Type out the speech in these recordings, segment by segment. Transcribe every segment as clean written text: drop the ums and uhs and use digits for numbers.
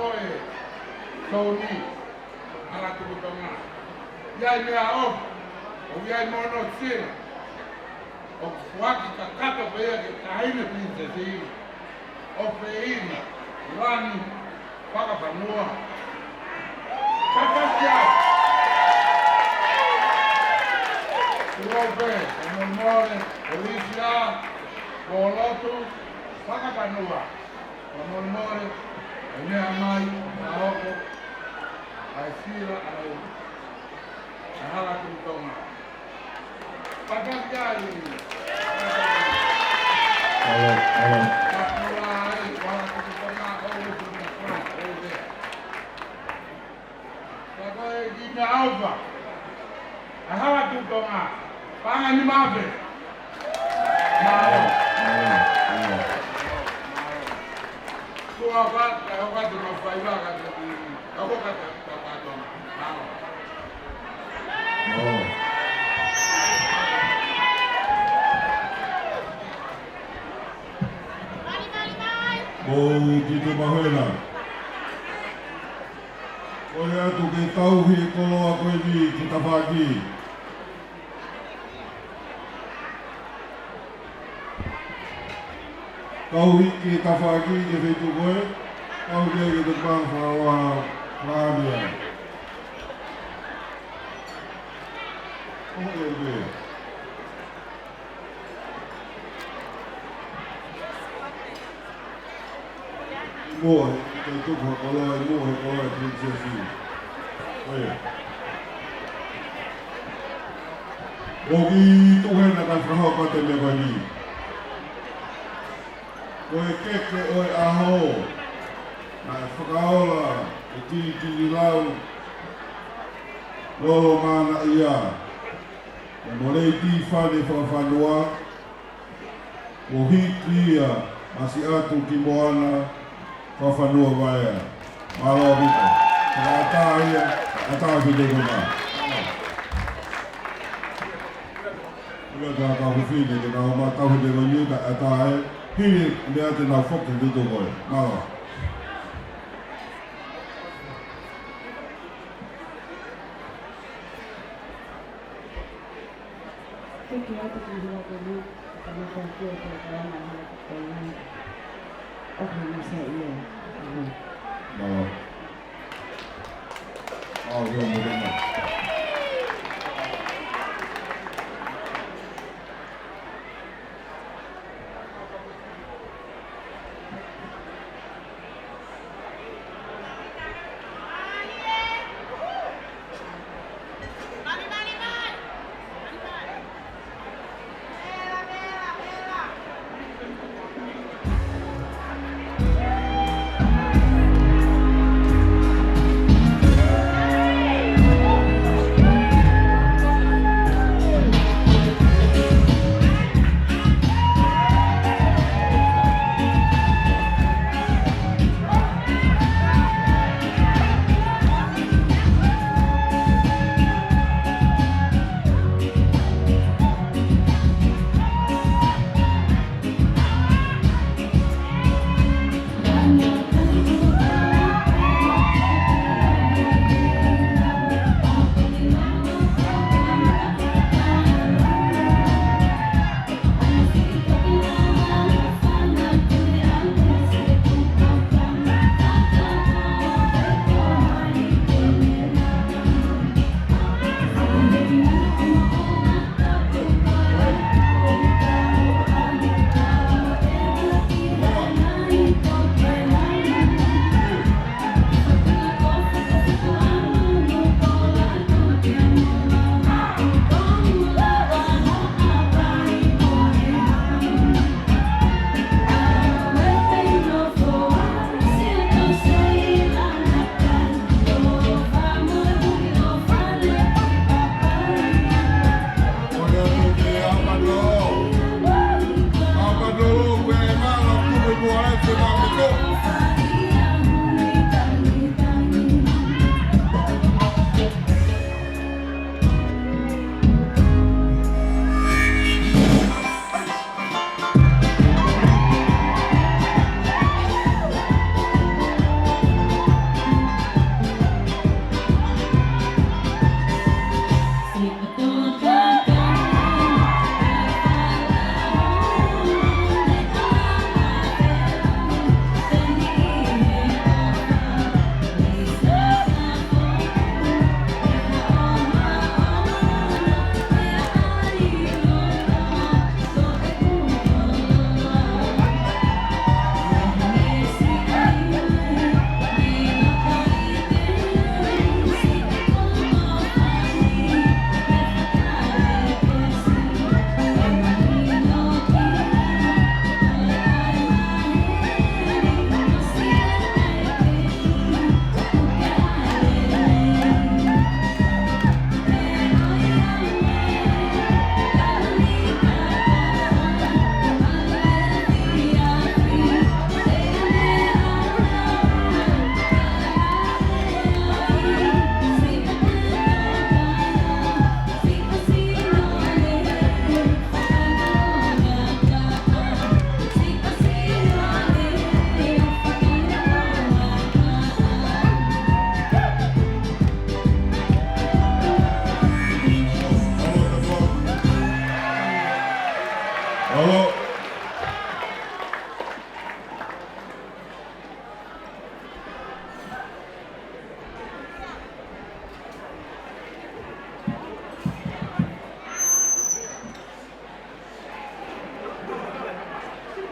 oe Tony ala tukutonga. Iai mea ofu, o iai mono sila. O waki kakato pea ke kahine princesi. O peina, lani, whakawhanua. Kakasia! Urope, o momore, o Risia, o Lotu, whakawhanua. O momore, o mea mai, a hoko, a sila, a hala kutonga. Kakasia! Alva, a hala kutonga, panga ni mabe. Kua kata, kau kata mafaiba kata, kau kata kapatonga. Kite mahuena. Oe atu ke tauhi koloa koe ni ki tawhaki. Tauhi ki tawhaki ke whetu koe. Tauhi ke te pāwhawa rāmia. Oe e koe. Moa, te tuku koloa e moa koloa e princesi. Oe. Oki tuhena ka whahapa te me wani. Oe keke oe aho. Na whakaola e tini lau. Lolo mana ia. E morei ti whane whawhanua. O hikia masi atu ki moana. Whawhanua waia. Malo vita. Ka atāia, atāia ki te kuna. Ua tā ka whiwhine te nao mā tahu te koni ka atāia. Hiri mea te nā whoki vito koe. Malo. Teki atu ki hua koni, ka mako kia te kaana hala ka koni. Oka nasa ia. Malo. Kia morena.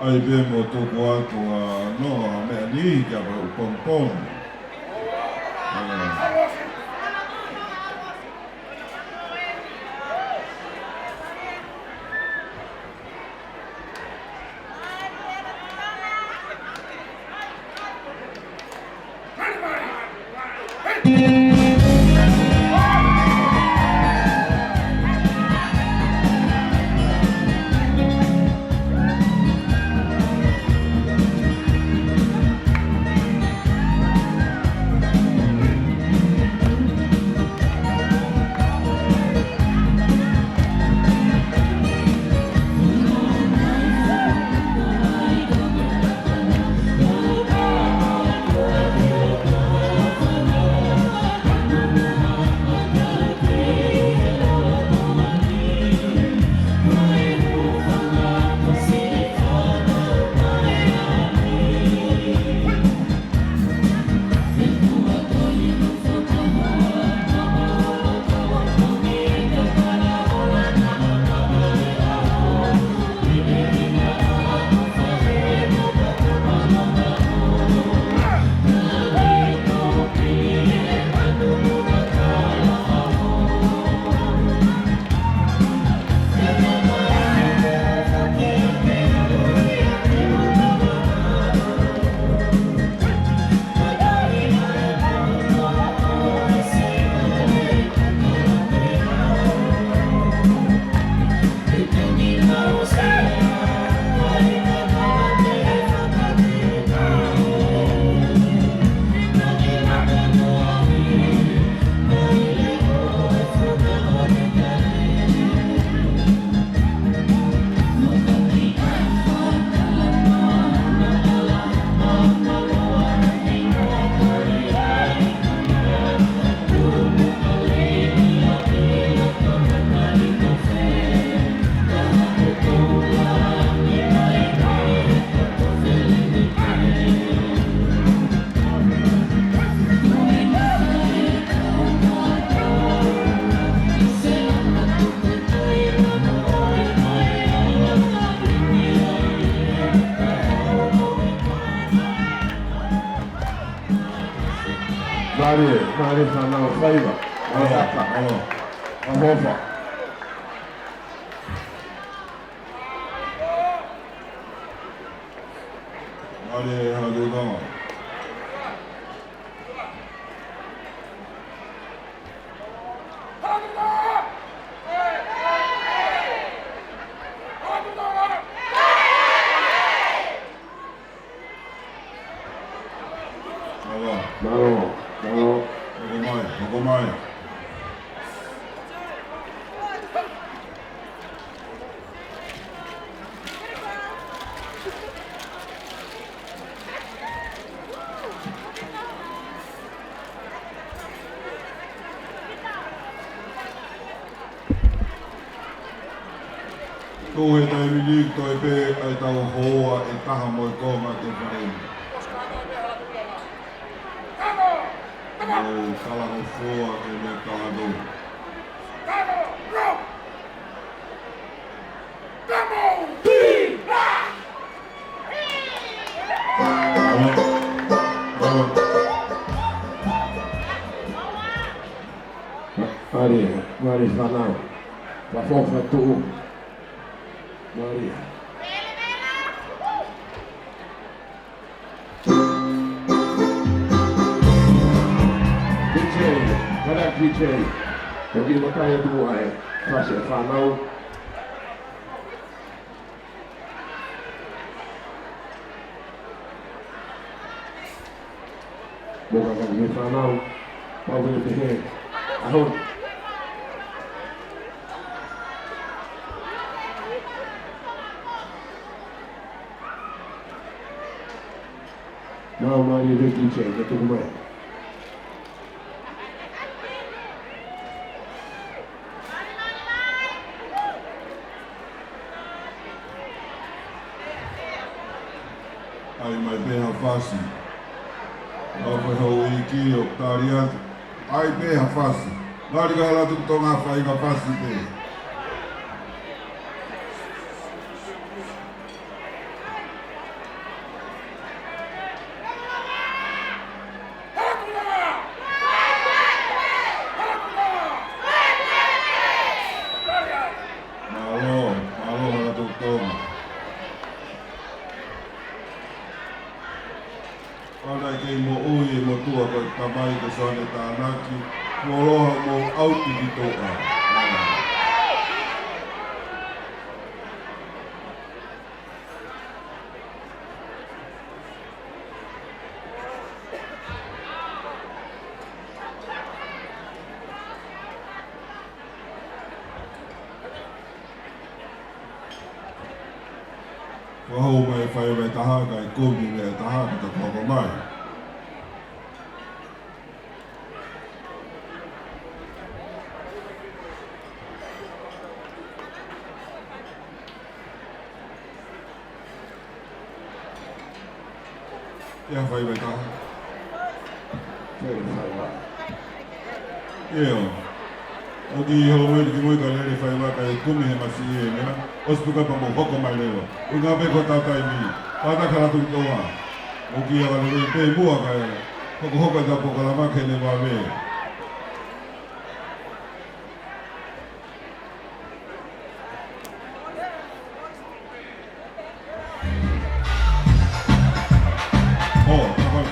ai be mo tōku atu no mea ni kia pa upompong. Mari sana saiba. Ahofa. Mari haluga. Ogomai. Tō he tai milik tō e pē ai tau hoa e taha mo i kōma te whareini. Mo kala ho fua e me kalano. Mari sana. La fofa tu. Mari. DJ, eu vi botar aí do fazer fanal. Boca fazer fanal. Para ver o que é. Não, Maria, vem aqui, gente, é tudo mais. Ai mai beha whasi. Au whai hau i ki o tāri atu. Ai beha whasi. Ngāri ka hala tuku tō ngā whai ka whasi te. Wala kei mo ui mo tua ko tamai ko soane tānaki. Mo roha mo auti ki toa. Wahau mai whai mai taha kai komi mai taha ki ta koko mai. Ia whai mai taha. Ia. Oki holo mai ki moi ka lere whai mai kai komi he masi e mea. Ospuka pa mo hoko mai lewa. Unga pe ko tātai mi. Pata kara tu toa. Oki ia kare pe mua kai. Hoko hoko ta po kala ma kene wa me. Oh, takai.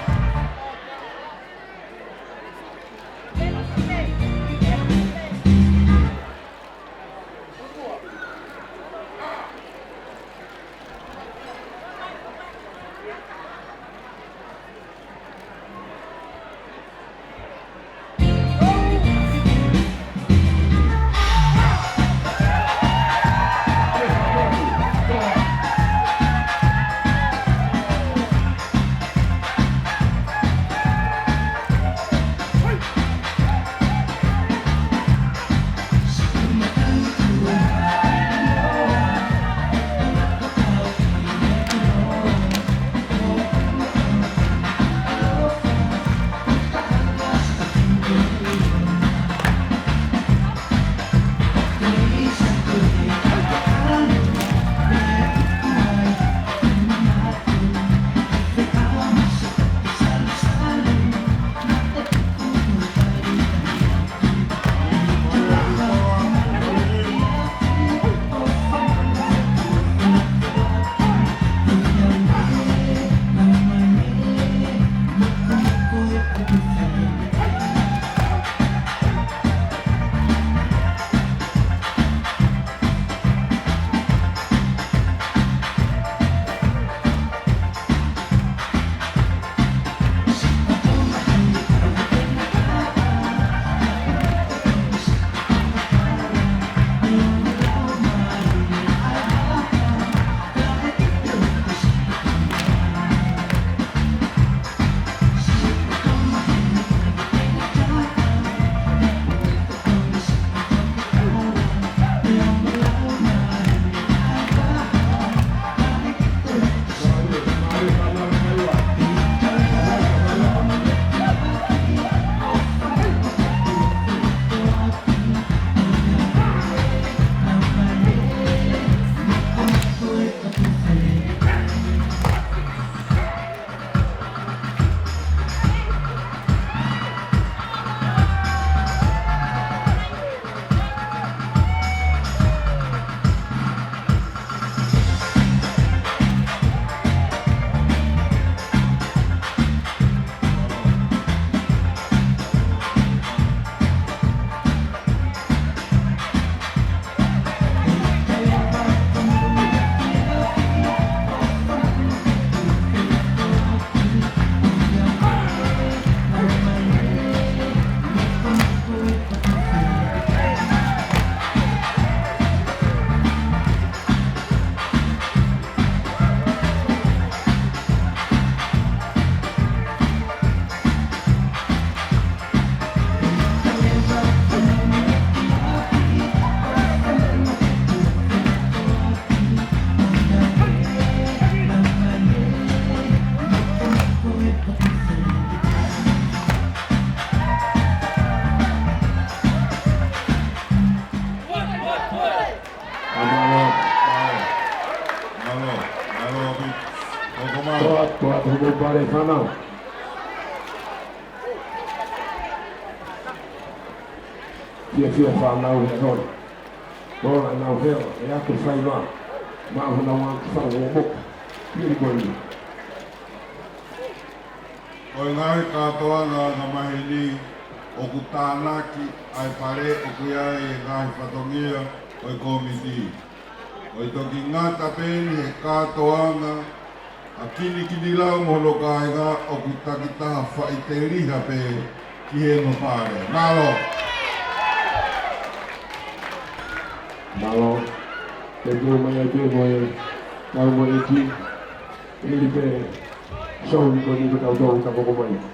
Toa hubo pare whanau. Fia whanau e hori. Ora nau heo e ake whainua. Maa hana wang whau o moku. Piri koe ni. o ngai katoa ngā mahini o ku tānaki ai pare o ku iai e ngai whatongia o i komiti. O i toki ngata pēni he katoanga a kini lau molo kāinga o ku takitaha whai te riha pē ki he no pare. Nalo! Nalo, te tū mai ai pē moe, nau moe e ki, ili pē, shau ni ko ni ko tau tau ka koko mai.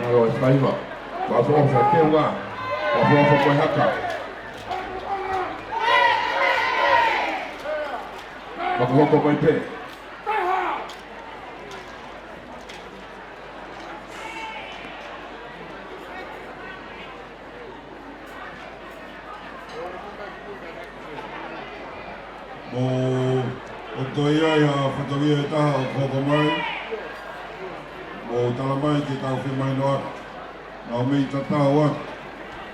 Malo Espaiva. Wafo fa Kewa. Wafo fa Koihaka. Wafo Koipe. O toia ia whataria e taha o koko mai. O tala mai ki tau whi mai noa. Nā o mei tatau atu.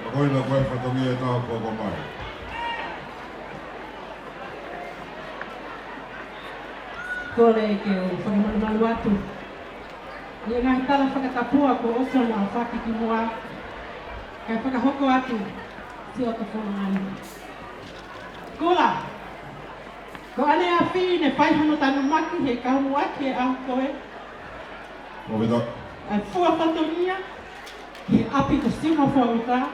A koe na koe whataria e taha o koko mai. Kore ke o whakamanumalu atu. Ia ngahi tala whakatapua ko oso na whaki ki mua. Kai whakahoko atu si o ka whanangani. Kula! Ko ane a whi ne whaihano tanu maki he kaumu aki e au koe. O weta. Ai fua whatonia ki api ko sima whauta.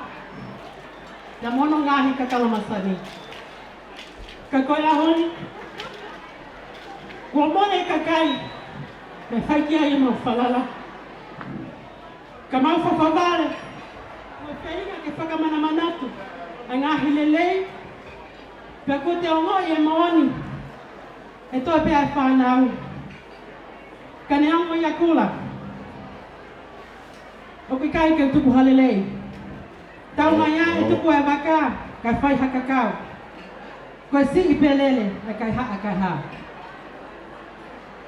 Na mono ngahi ka kalamasani. Ka koe a honi. Kua mone ka kai. Me whaikia i mau whalala. Ka mau whawhawale. Kua whainga ke whakamana manatu. A ngahi lelei. Pea ko te ongo i e maoni. E toi pea e whanau. Ka ne amo i a kula. O ki kai ke tuku halelei. Tau mai a e tuku e waka. Kai whai haka kau. Koe si i pelele. E kai haa kai haa.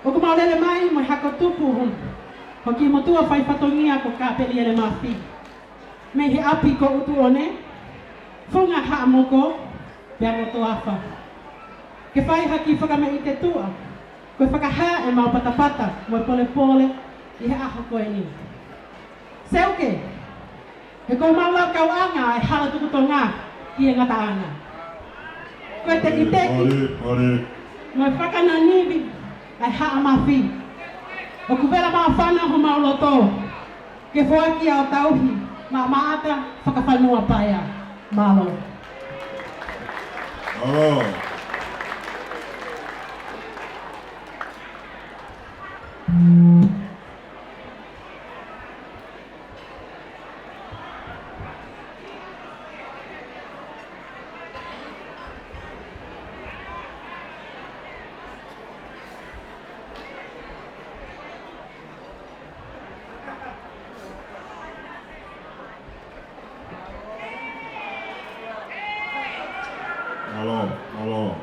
O ku maulele mai mai haka tupu hun. Ho ki motua whai whatongia ko ka peli ele mawhi. Me he api ko utu one. Funga haa moko. Pea moto awha. Ke whai haki whakame i te tua. Koe whakaha e mau patapata. Moi pole pole. I he aho koe ni. Seuke. He ko maulau kau anga e hala tuku tō ngā. I e ngata anga. Koe te iteki. Moi whakana niwi. Ai haa mawhi. O kuwera maa whana ho mauloto. Ke whoaki au tauhi. Ma maata whakawhanua paia. Malo. Alo. Alo.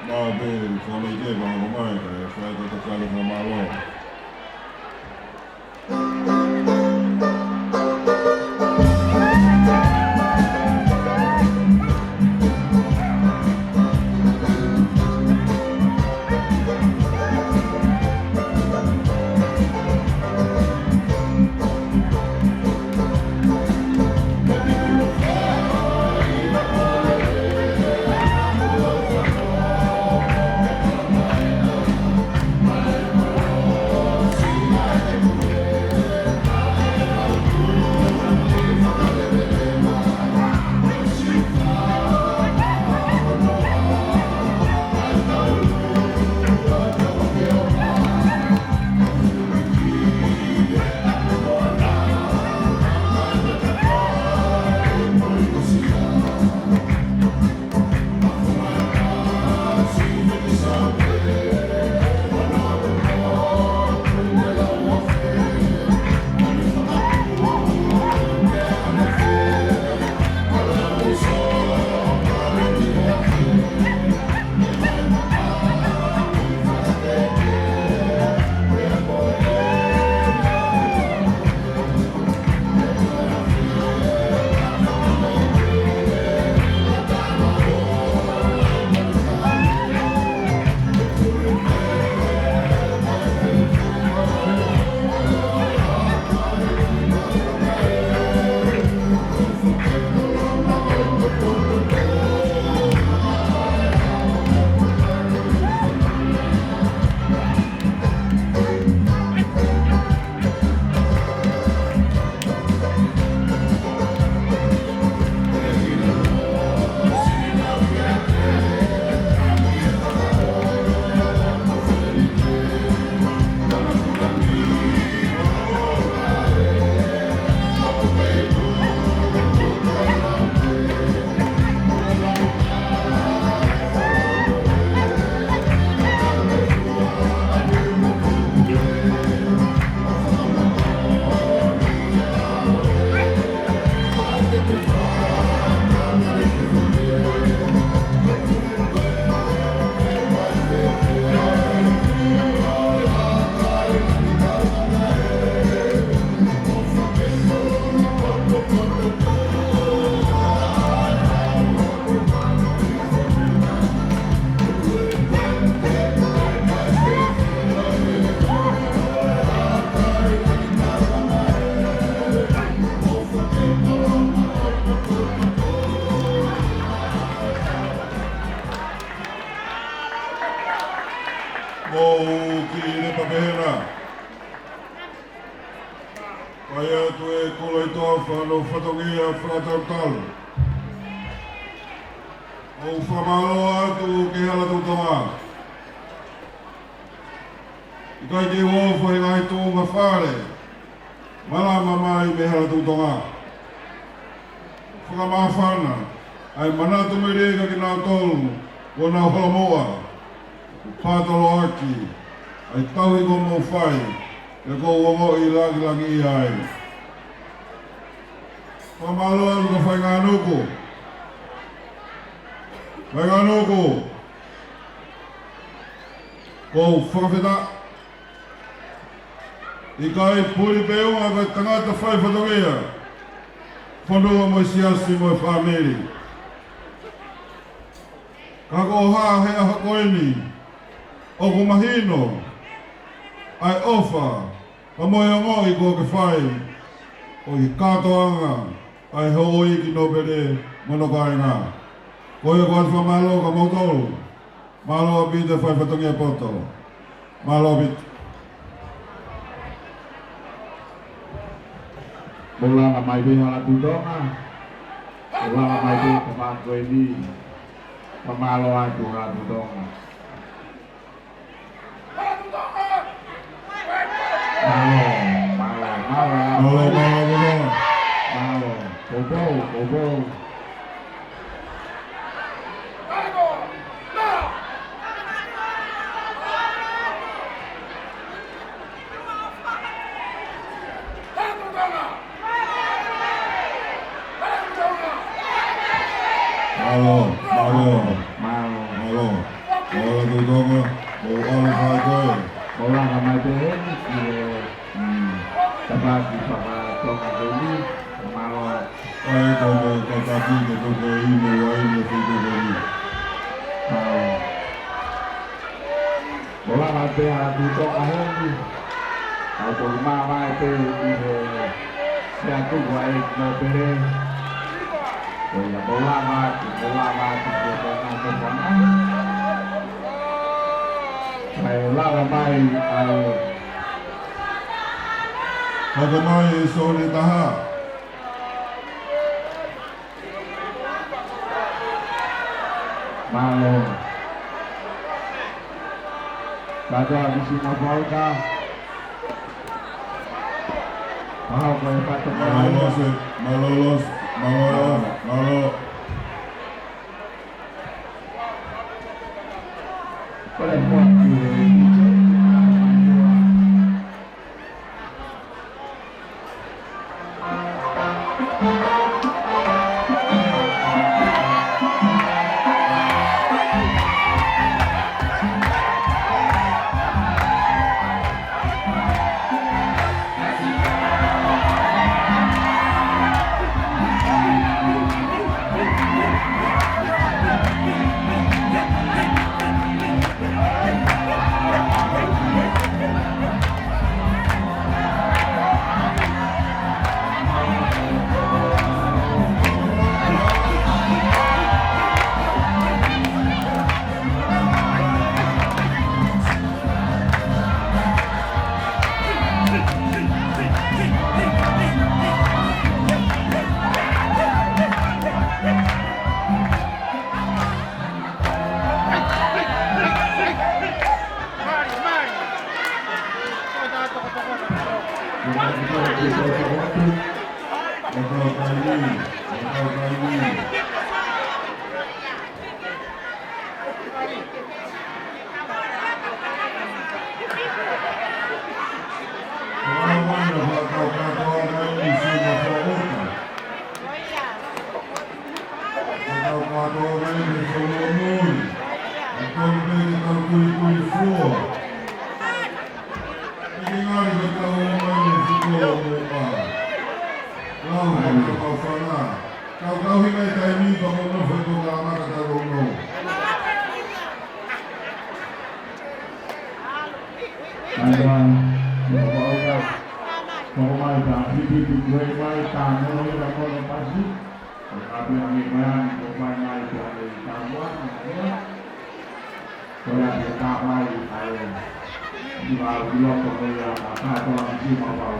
Nā bēri, whamei te wāho mai, kai whai te kare wha mālo. o ki le papehera. Kaya tu e kula i toa whano whatongia whakatautalo. O whamalo atu ke hala tautonga. I kai ke wofa i ngai tōnga whare. Malama mai me hala tautonga. Whakamawhana. Ai manatu me rega ki nā tolu. O nā halamoa. Pātalo aki. Ai tauhi ko mo whai. E ko wongo i langi i ai. Whamalo atu ka whai ngā nuku. Whai ngā nuku. Ko whakawheta. I kai puri peunga kai tangata whai whatongia. Whanua mo siasi mo whamiri. Ka ko haa hea hakoeni. O ko mahino. Ai ofa. Pa moe o ngoi ko ke whai. O i katoanga. Ai hoi ki nopere monokai ngā. Koe ko atu whamalo ka mautoro. Malo a bide whai whatongia poto. Malo a bide. Mula nga mai be hala tudonga. Mula nga mai be pamako ini. Pamalo atu hala tudonga. Malo. Bobo. Mula nga mai be tabagi pamatonga ini. Pamalo. Ai ko mo kataki ke toke ino ai me fito koni. Bola mate adu to ahoni. Auto mama te se aku guai no pere. Bola mate ke kona ke kona. Ai la mai ai. Ako mai so ni taha. Malo. Baca di sini bolka. Mau kau patut Malolos. boleh buat Soalnya dia tak main di bawah di lokal dia tak tahu di bawah.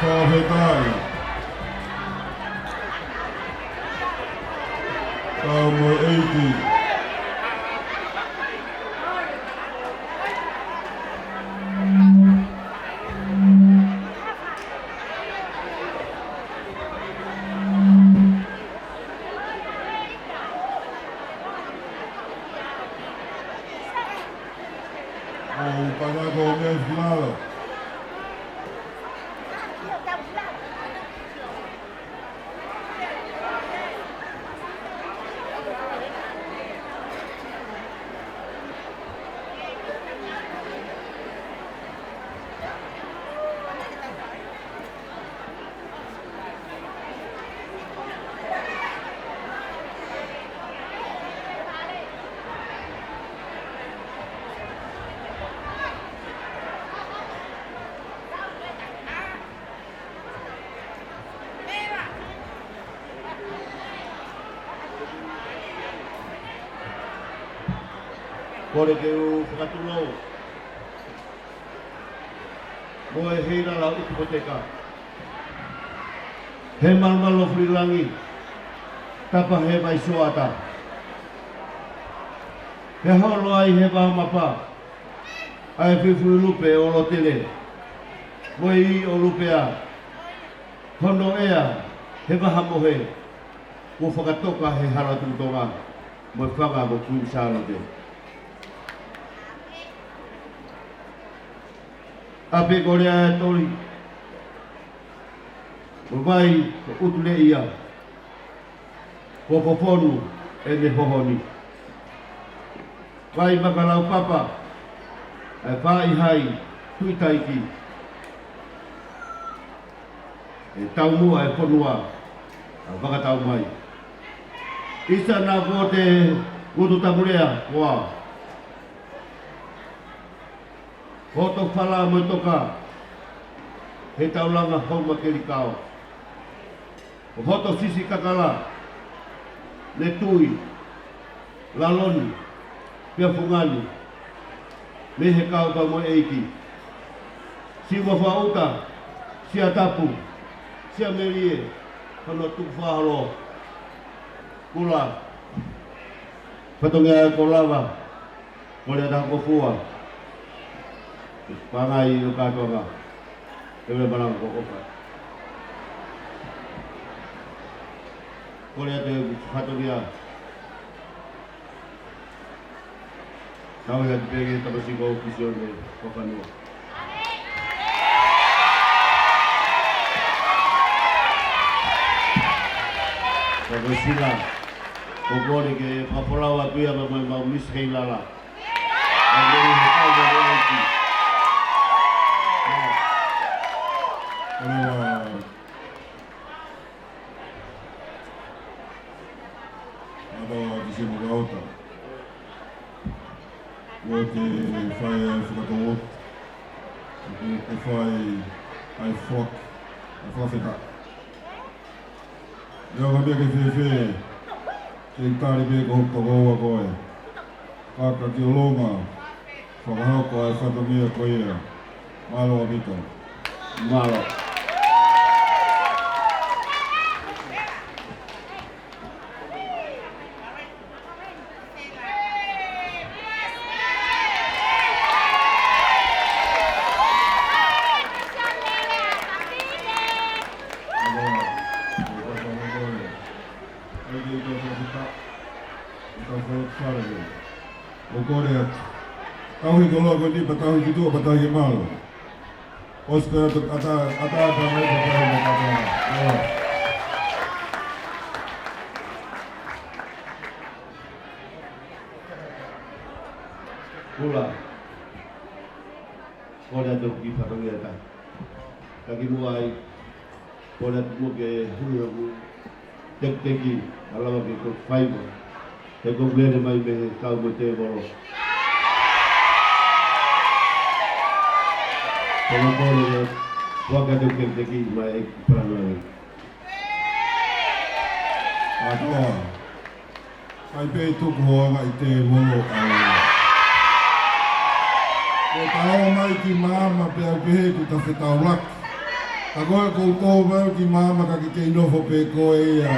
Whawhetai. Tau mo 80. Pagkago ng finale. Kore ke o whakatulou. Mo e heira lau ikipoteka. He malmalo frilangi. Tapa he mai soata. He holo ai he mapa. Ai whiwhui lupe o lo tele. Mo i o lupea. Hono ea he wahamohe. Mo whakatoka he haratutonga. Mo whanga mo kui sārote. Ape korea tori. Mai utule ia. Popoponu e me hohoni. Vai makalau papa. E whai hai tuitaiki. E taumua e ponua. A wakatau mai. Isa na ko te ngutu tamurea koa. Hoto whala mo toka, he taulanga hau makeri kao. O hoto sisi kakala, le tui, laloni, pia fungani, me he kao ka mo eiki. Si wafauta, sia tapu, sia merie, kano tukfahalo, kula, patunga kolava, kole dah kofua, pangai ukatonga, kele barang kokopa. Kole ate patunga, tahu yang pergi tabasi kau kisah ni, kokanua. Kalau sila, kau ni ke kapulawa tu yang memang miskin lala. Jadi kau jadi lagi. Ada di sini berauta. Wote fai fukatawot. Wote fai fok. Fafeta. Yo kami ke fefe, cintari be ko kowa koe. Kaka kiolonga, whakahau koe whakamia koe ea. Malo abito. Malo. Korea, tahu kalau kau ni tahu itu apa tahu malu. Oscar tu ada ramai berkata. Pula, Korea tu pergi pada mereka. Kaki muai, Korea tu ke hulu tek-teki, kalau begitu fiber. Teko blede mai me kau bote bolo. Kalau kau ni, waktu tu tek-teki mai peran lagi. Aduh, saya betul gua ngai te bolo ai. Kau tahu mai ki mama pe tu tak tahu lak. Agora kau tahu mai ki mama kaki ke inovo pe koe ya.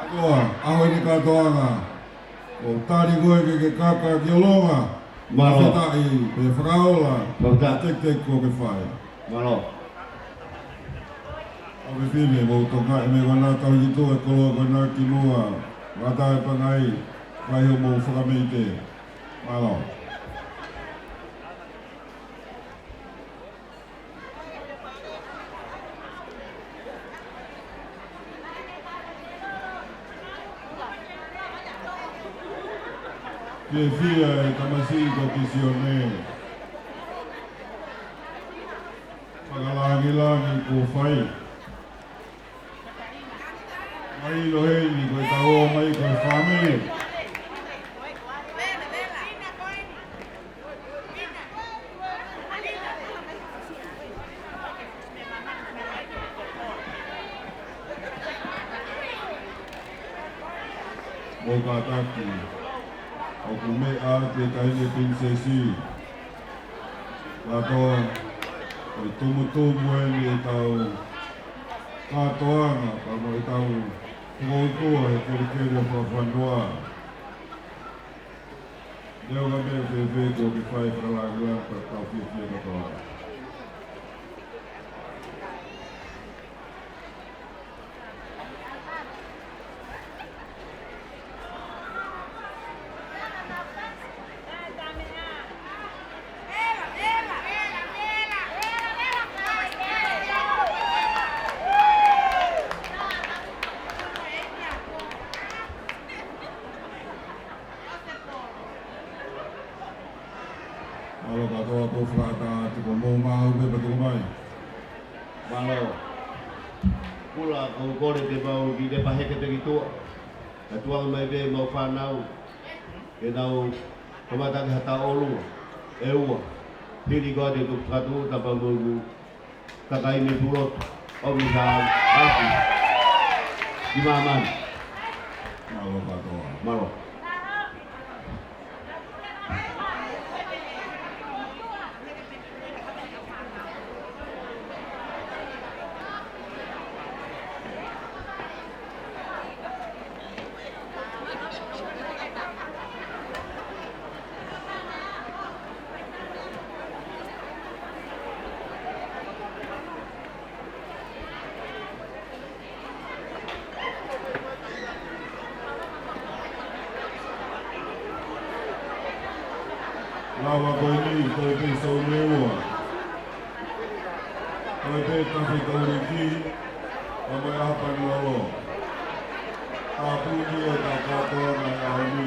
Agora, ahoi ni katoanga. O tari koe ke kaka ki olonga. Malo. Tai pe fraula. Tek ko ke fai. Malo. Ave fine mo tonga e me wana tau i to e kolo wana ki mua. Wata e pangai. Vai ho mo whakameite. Malo. Que fia e tamasi ko kisione. Pagalangi-langi ko fai. Mai lo hei ko tao mai ko family. Moga taki. Aku me a te kaine prinsesi. Lato, oi tumu e ni tau katoanga, kamo e tau kuautua e kerikere whawhanua. Leo ka mea whewhe ko ki whai whalagua ka tau whiwhia katoa. Kalau katoa ko whakata te ko mō mahu me patu mai. Malo. Pula kau kore te mau ki te paheke te ki tua. Ka tuang mai be mau whanau. Ke nau kamataki hata olu. E ua. Piri koa te tuk katu tapa mungu kakai me pulot o misal alki di maman Malo katoa. malo Lawa ko ini, ko pe so lewo. Ko pe kasi ko riki. Aba apa ni lawo. Apu dia tak kata na ahli.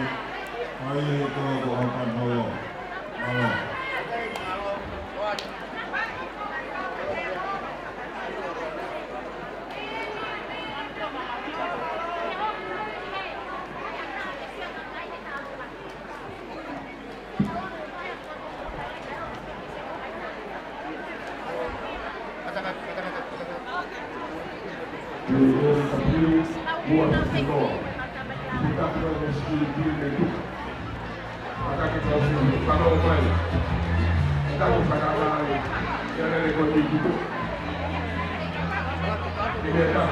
Ai itu ko apa lawo. Lawo. Buat kita, kita mesti diri. Maka kita harus kalau main, kita harus sekarang jangan rekodi itu. Ini dah.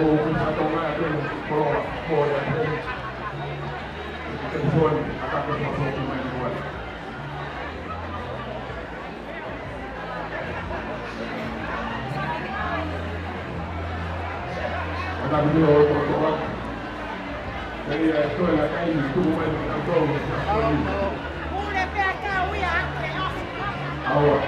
Oh, kita tahu ada kalau yang telefon akan bermasuk ke main buat. Tapi kalau orang dari sekolah kain itu bukan tahu. Boleh pegang ya, Awak.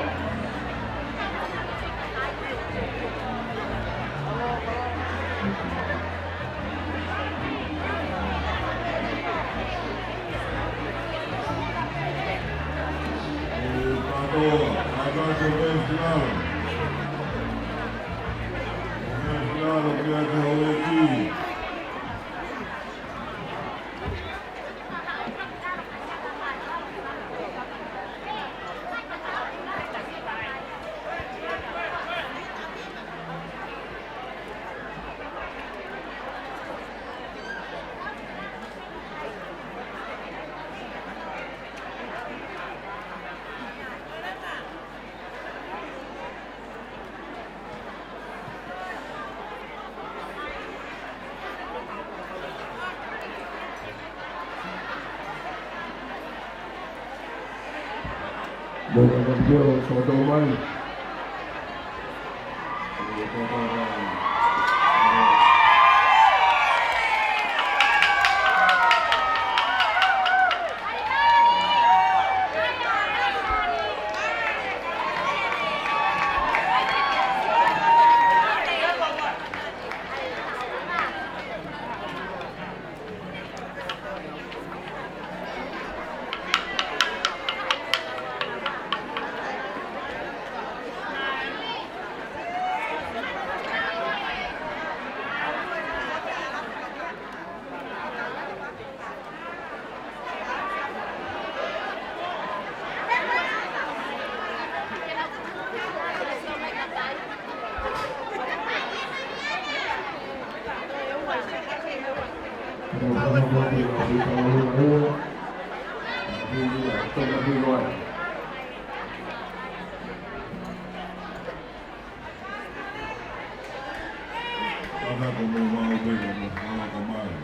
Pato, agak sampai final. Final dia terhormati. Bukan dia suatu main. Agak mau beli, mau kemana?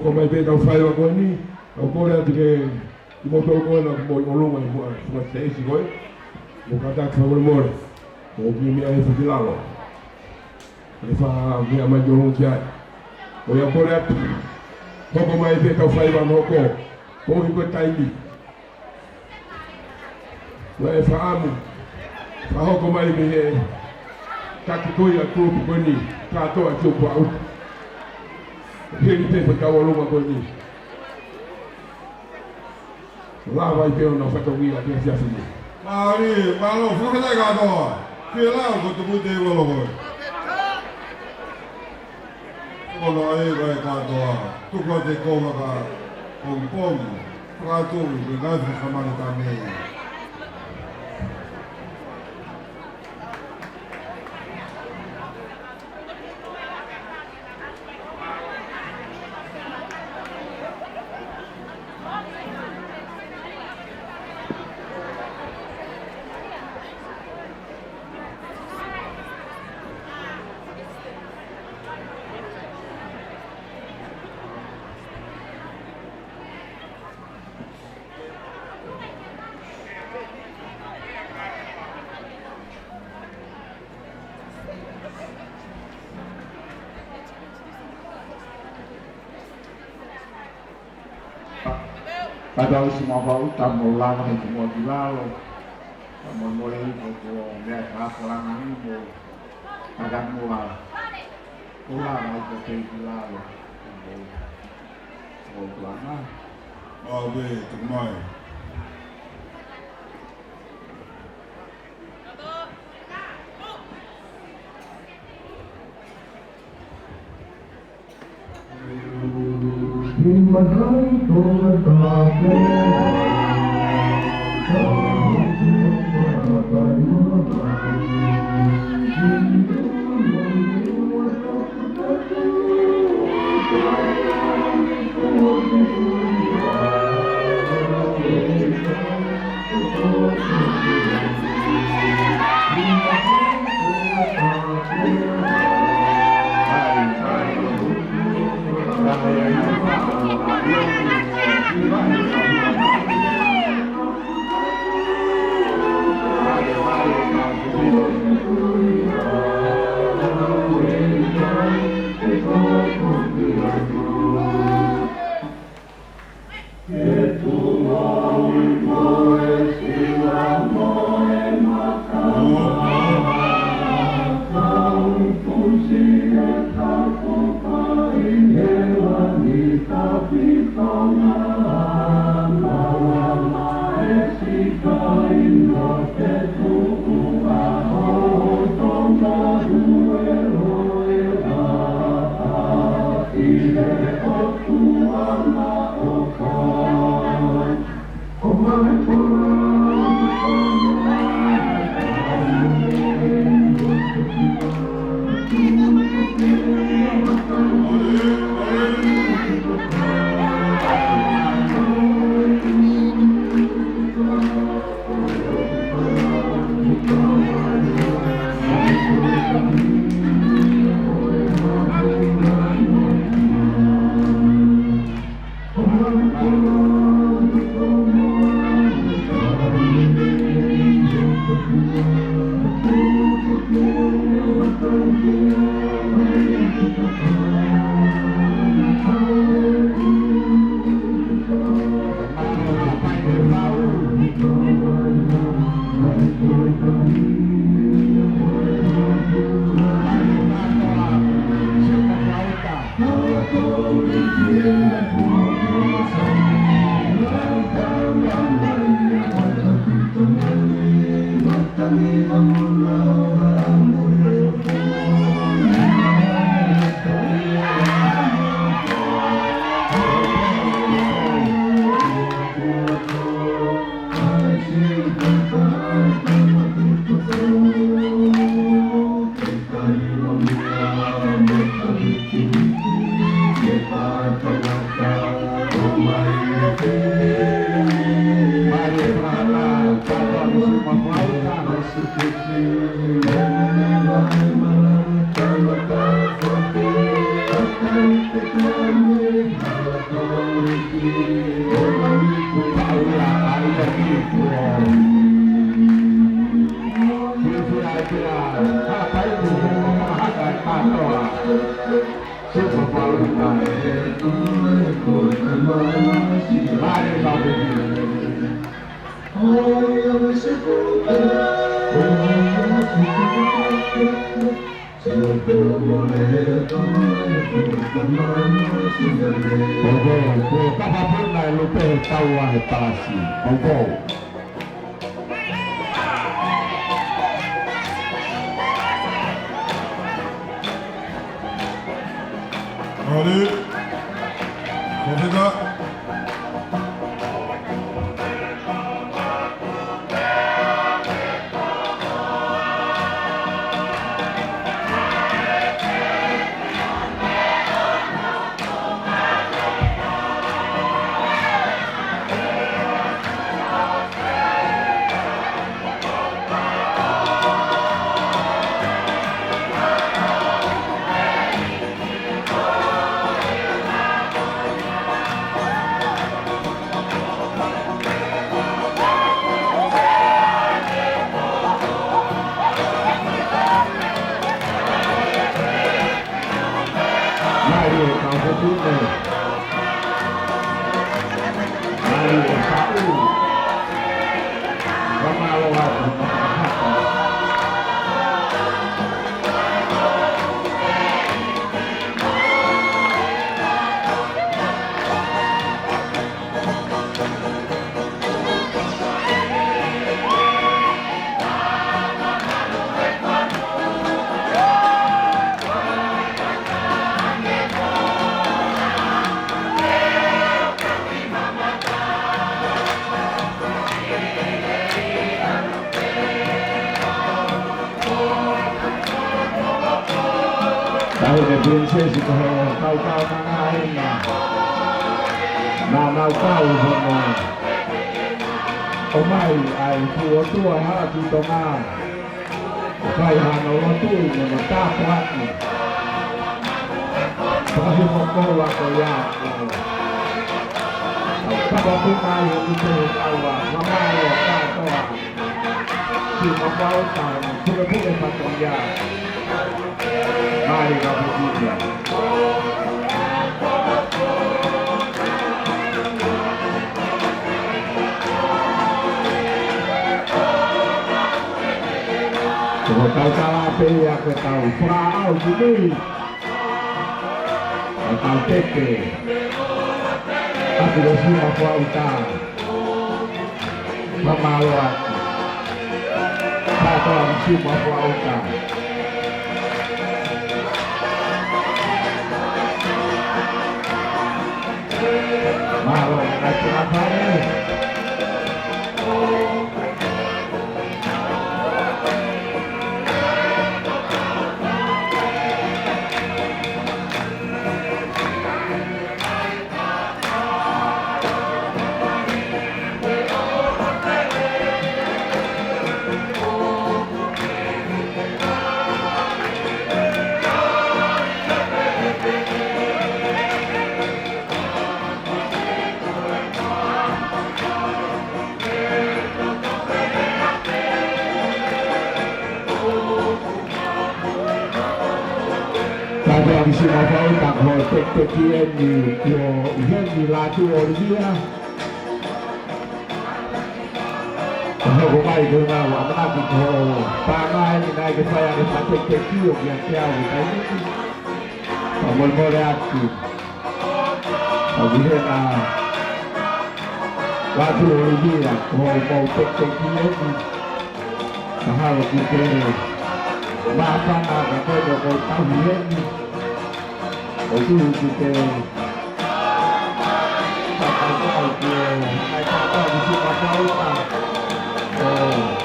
ko mai pe tau whai wa koe ni, au kore atu ke i moto koe na mo i olunga i mua te esi koe, mo katak wha more, mo ki mea e whakilalo. E wha mea mai ki olunga ki ai. O ia kore atu, hoko mai pe tau whai wa hoko, ko hi koe taimi. Wa e wha amu, wha hoko mai me he, taki koe a kurupu koe ni, katoa ki o kua upu. Hei te whakau alunga koe ni. Lava i peo na whakawia te fiasi ni. Maori, malo, whakatai katoa. Kia lao ko te pute i walo koe. Kono e koe katoa. Tuko te koma ka Hong Kong. Whakatoru, ke ngai whakamani ka mea. Pada usi mau tamu lama itu mau dilalu, tamu mulai itu lihat apa lama itu, agak mulai, itu kayak dilalu, mau lama. Oh, be, tukmai. Allez, Fonseca. Dahil prinsesi ko kau nangahin na nanakaw sa mo umay ay tuwa ha dito nga kaya hanawatuy na matapwat mo kasi mo ko ako yan kapapunayo ito awa mamayo katoa si mabaw tayo pula-pula patungya mari ka pagkita kung tau-tau ya ke tau frau gini tau tete aku dah semua frau utang mamaluan kata semua frau utang malu nak apa ni Ang sinasabi tak ho tek-tekian ni yan ni latu orgia. Kalau kumai ko na wa manapit ho pangay ni na ke saya ni tek-tekio yang tiaw ni. Pamol-mol reaksi. Pagbihin na latu orgia ho mau tek-tekian ni. Mahalo kita maafan na kapag ko tawihan ni. Itu kita pakai kau dia, pakai kau di sini apa utang? Oh.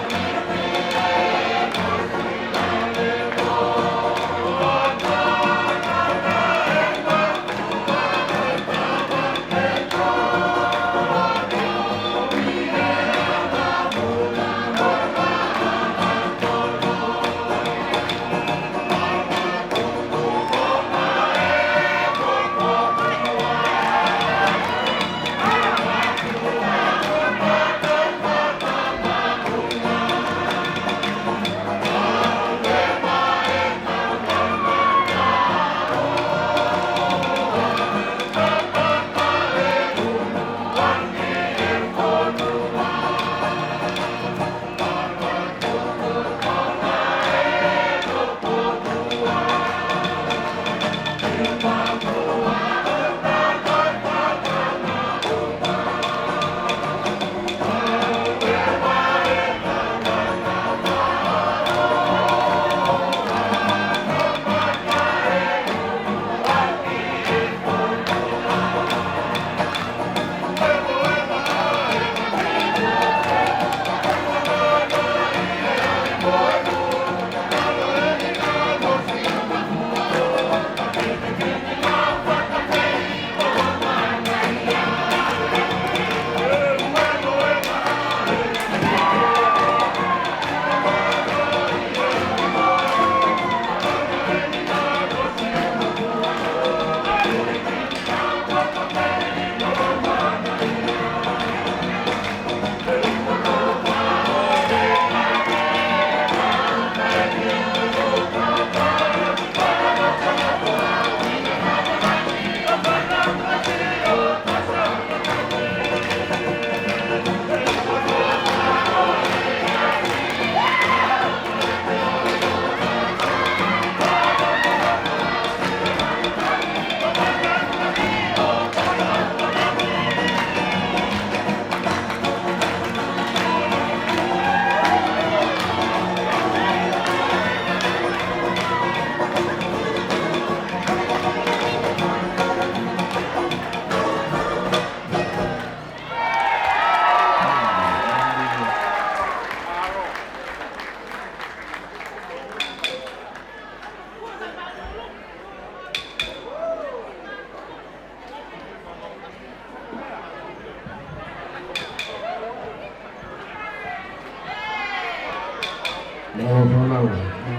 Mau fanau,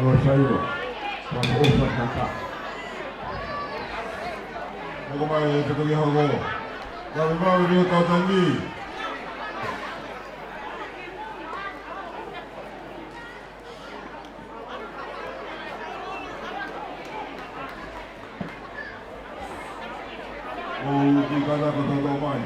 mau saiwa. Mau ofa kaka. Oko mai e te toki hako. Kawe mawe rio tautangi. O ki kata ko tau mai.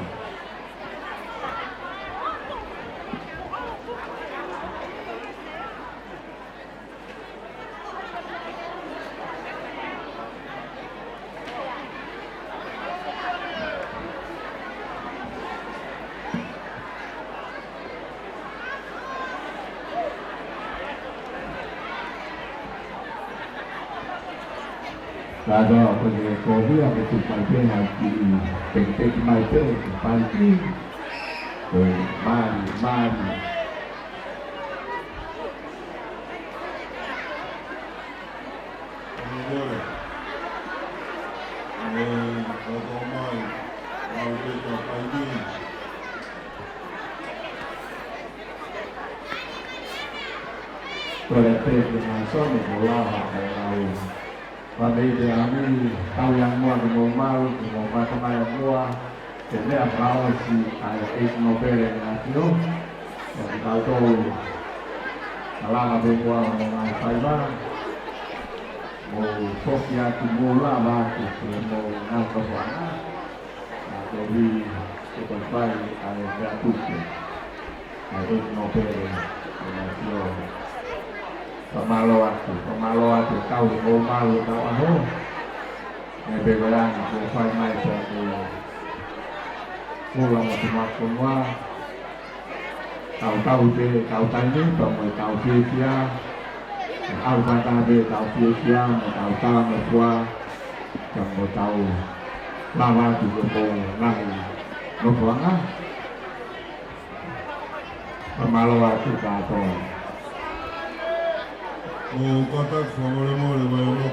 Kado aku ni kopi aku tu pakai hati tek mai tu panti, mari. Amore. Tau mai. Mau te tautangi. Tôi đã phê từ ngày sau một bộ lao vào ngày nào và bây giờ mình tao yang mua thì một mau cái mai mua để để bảo gì ai ấy nó về là thiếu và tao tôi là bên mua một ngày phải ba một số kia thì mua là ba thì một năm có khoảng tôi đi tôi còn phải ai ra tụt ai ấy nó về là thiếu Pemalo kau mau malu kau anu. Begolan aku fai mai aku. Mula macam semua. Kau je kau tanya pemai kau sia. Au kata be kau sia, kau tahu semua. Kamu tahu. Lama juga mau lagi. Nopanga. Pemalo aku kata. O katak whamore more mai o.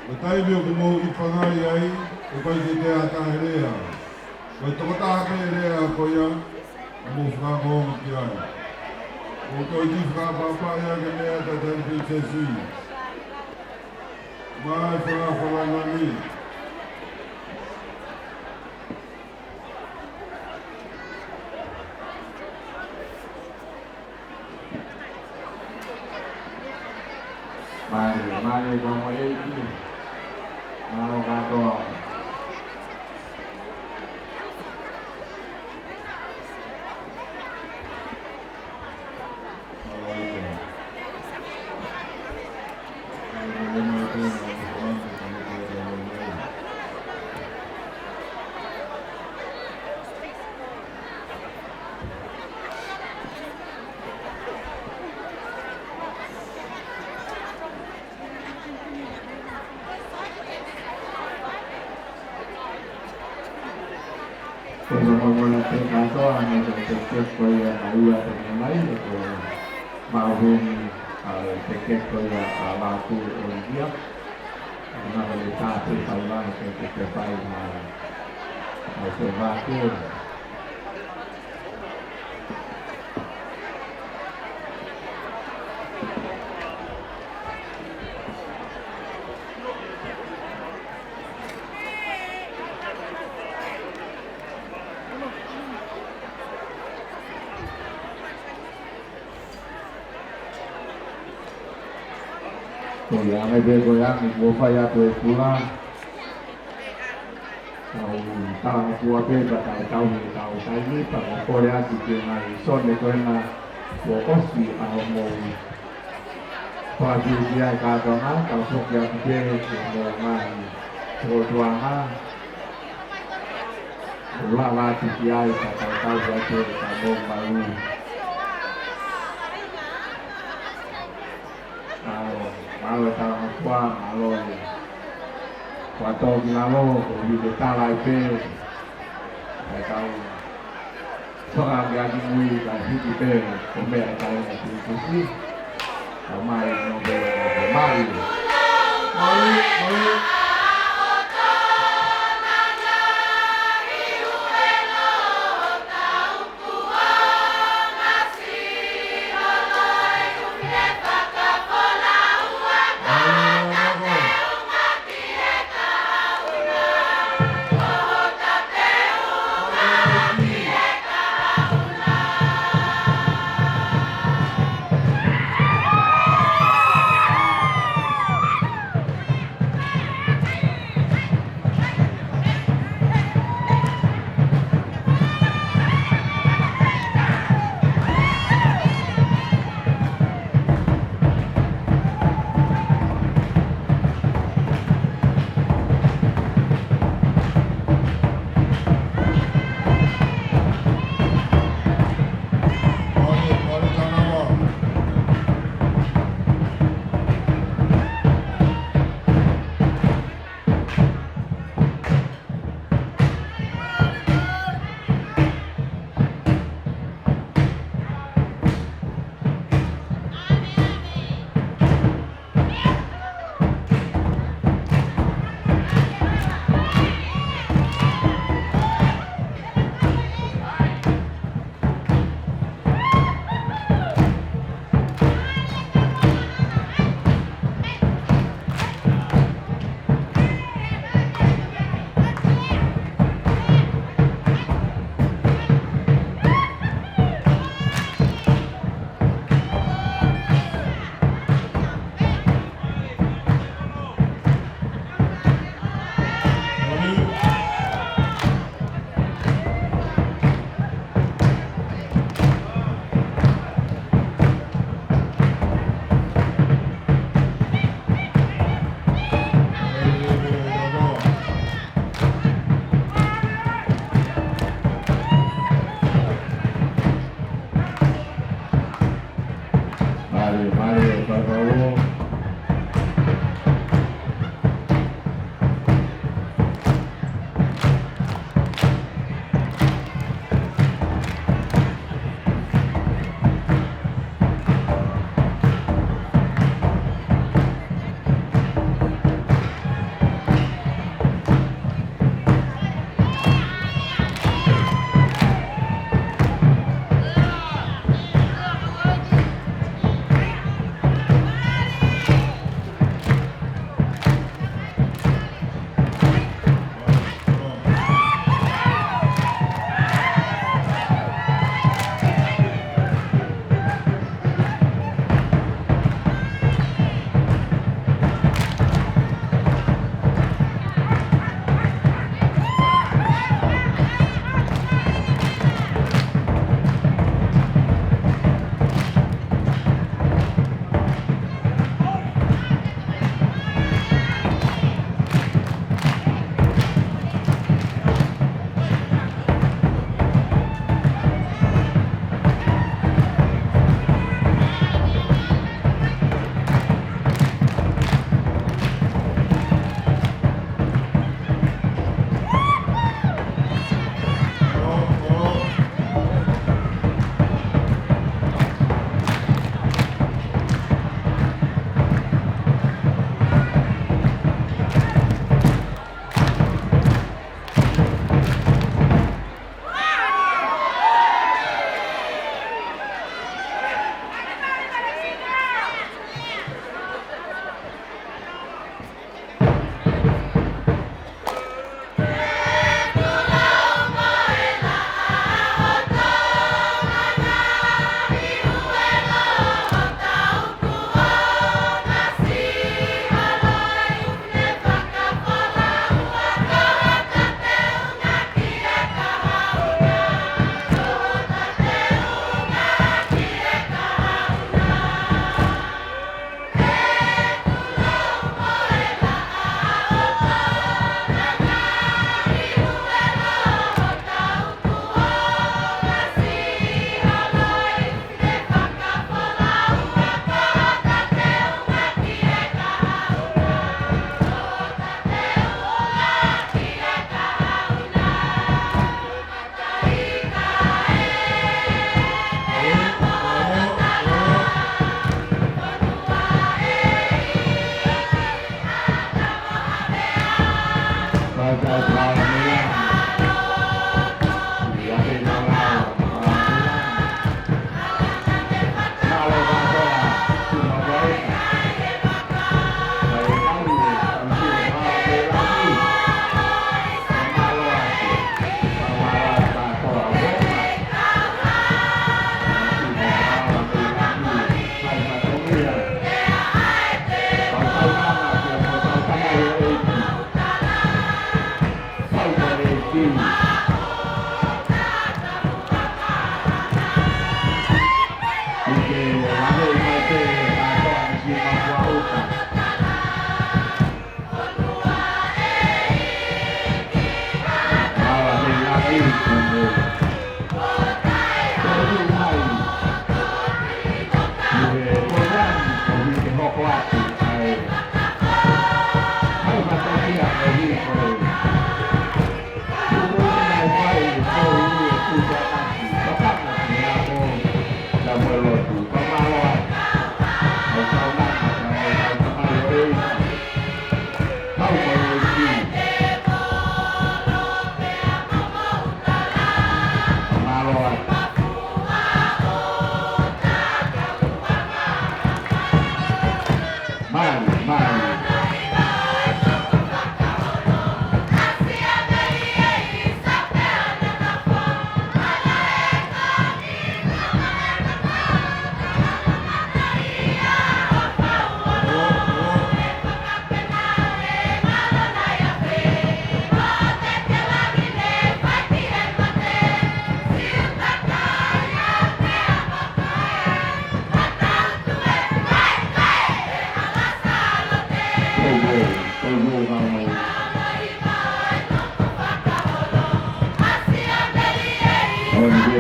Me taibio ki mou I whangai ai, e pai ki te ata he rea. Mai tokata ake he rea a koia, a mou whakakonga ki ai. O toi ki whakapapa ia ke mea ta tempi te si. Mai whakawhanangani. Mari kamu ini, mau kado. Pembangunan kantor hanya terkait koya ayah dan lain itu maupun terkait koya laku dia karena kita terpalang terkait paling sebagai goyang aja goyang ibu saya tuh pulang tahu tua beba tahu ini pada Korea di China son itu enak bokosi mau pagi dia kadang kalau yang dia mau main sekolah ulala di dia tahu aja kamu malu malu tahu apa malu waktu malu di desa lain saya tahu soal gaji mui gaji kita pembeli kalau itu sih ramai malu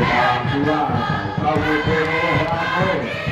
Pula, kau boleh ramai.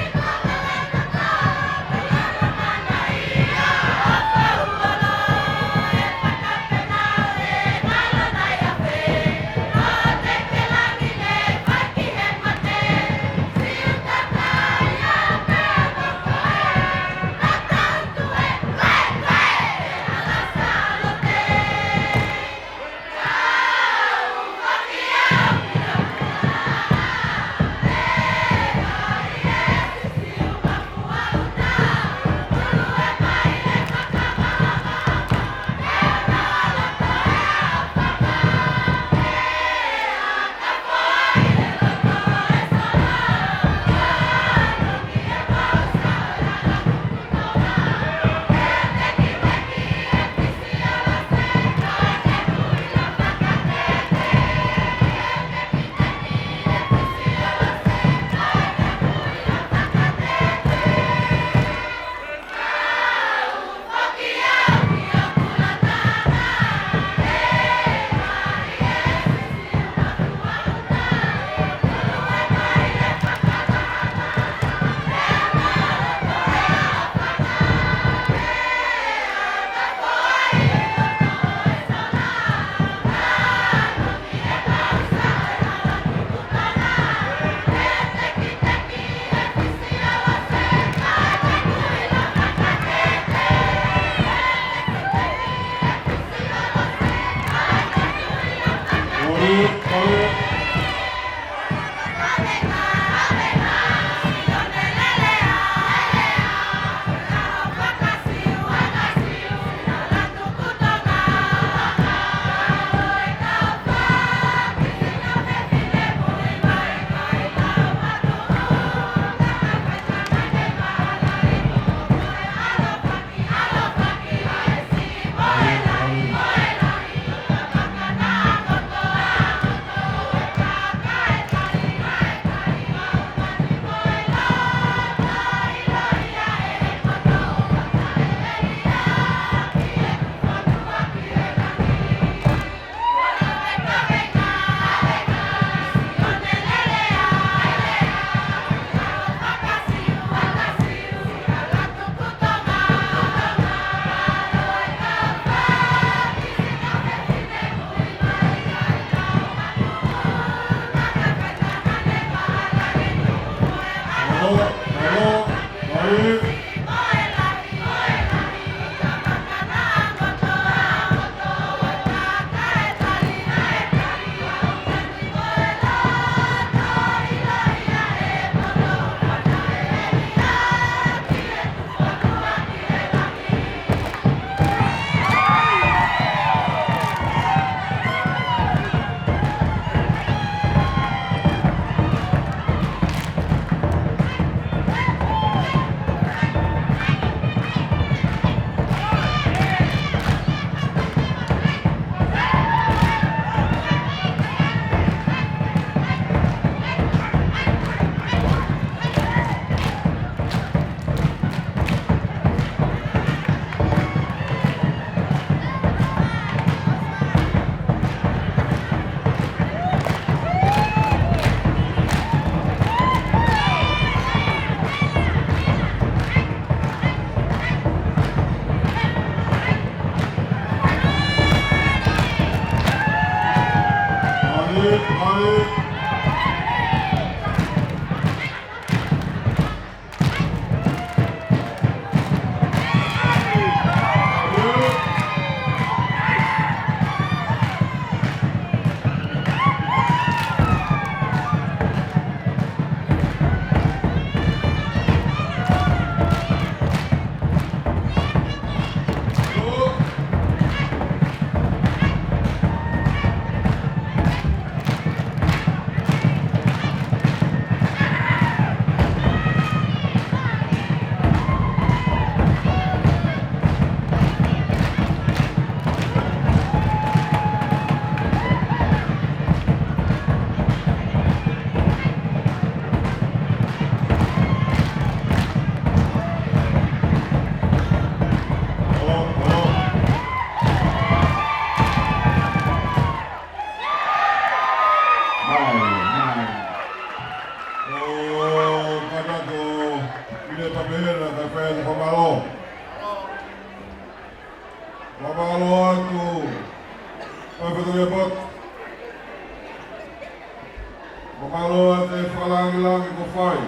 Mamaloa te whalangilangi ko whai.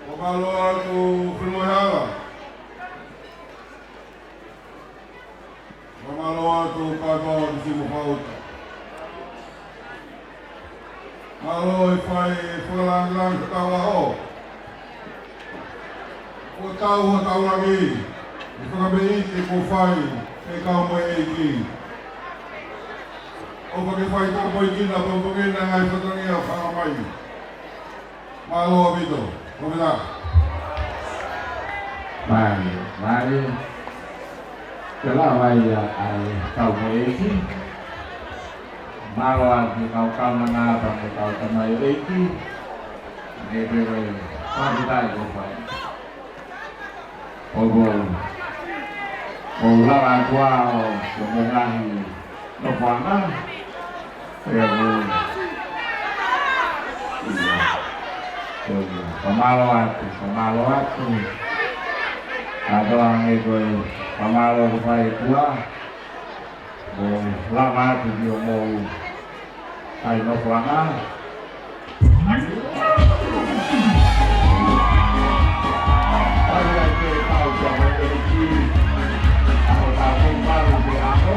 Mamaloa tu whinoihala. Mamaloa tu katoa tu simu whauta. Malo I whai whalangilangi ka tawa ho. O tau o tau rangi. I whakabei te ko whai te kau moe e ki. O pake whai tō poi kina tō pōngina ngai whatangi a whakamai. Māloa mito, komena. Mai, te la vai ai kau mo eki. Māloa ki kau kau na ngā tango kau tamai eki. Ne pewe, whakitai ko whai. O lawa kua o mongahi no whanga. Pamalo atu. Ada ang ito pamalo ko pa ikuha. O lama atu di mo ay no whanga. Ay ay ke tau sa mo eki. Ako tapong baro di ako.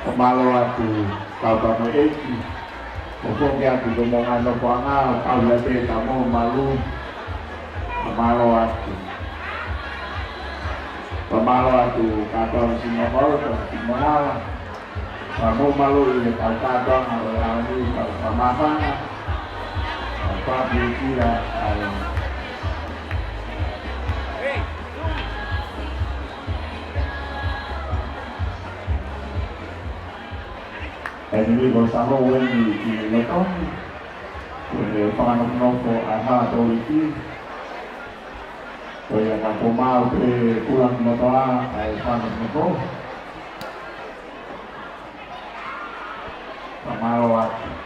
Pamalo atu kau tamu eki. Pokoknya aku ngomongan no kuanga, kau lihat kamu malu. Pamalo atu kata Singapura, Singapura. Kamu malu ini kau kata orang ini kau pamahan. Apa dikira? Ini bersama Wendy di Leton, penganut nopo aha toliki, kaya kapoma ke pulang motoa ay panut nopo, pamalawat.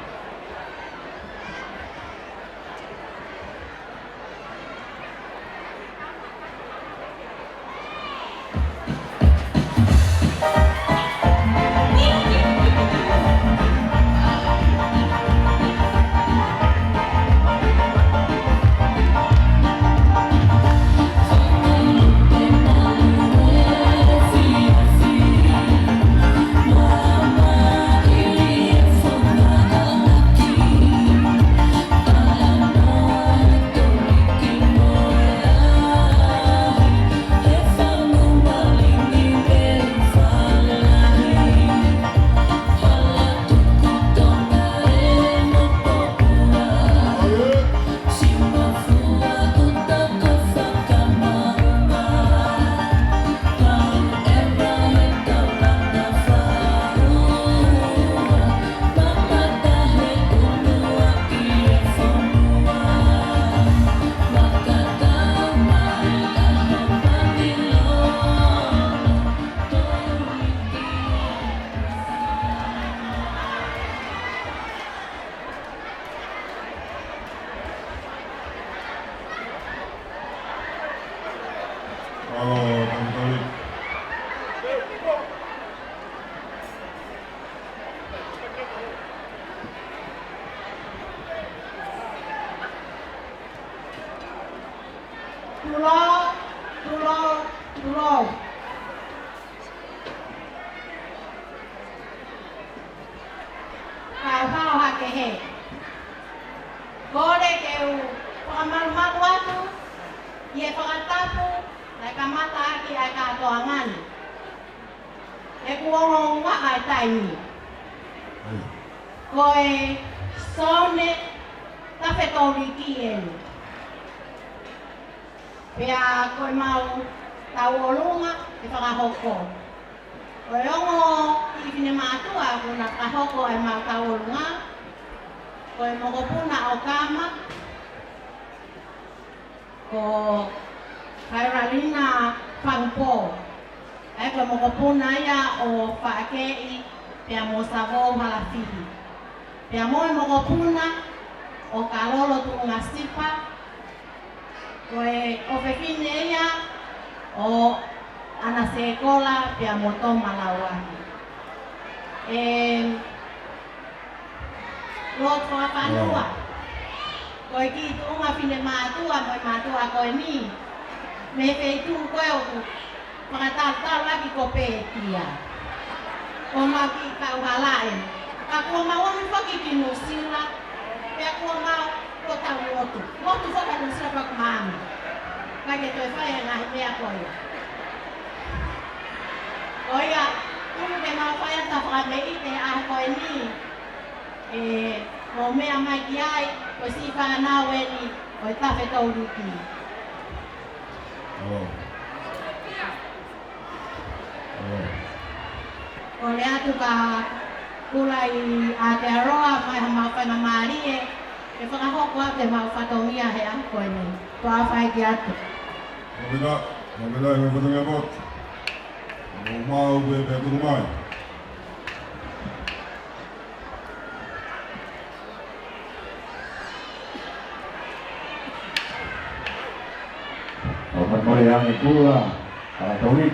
Yang itu lah, Katolik.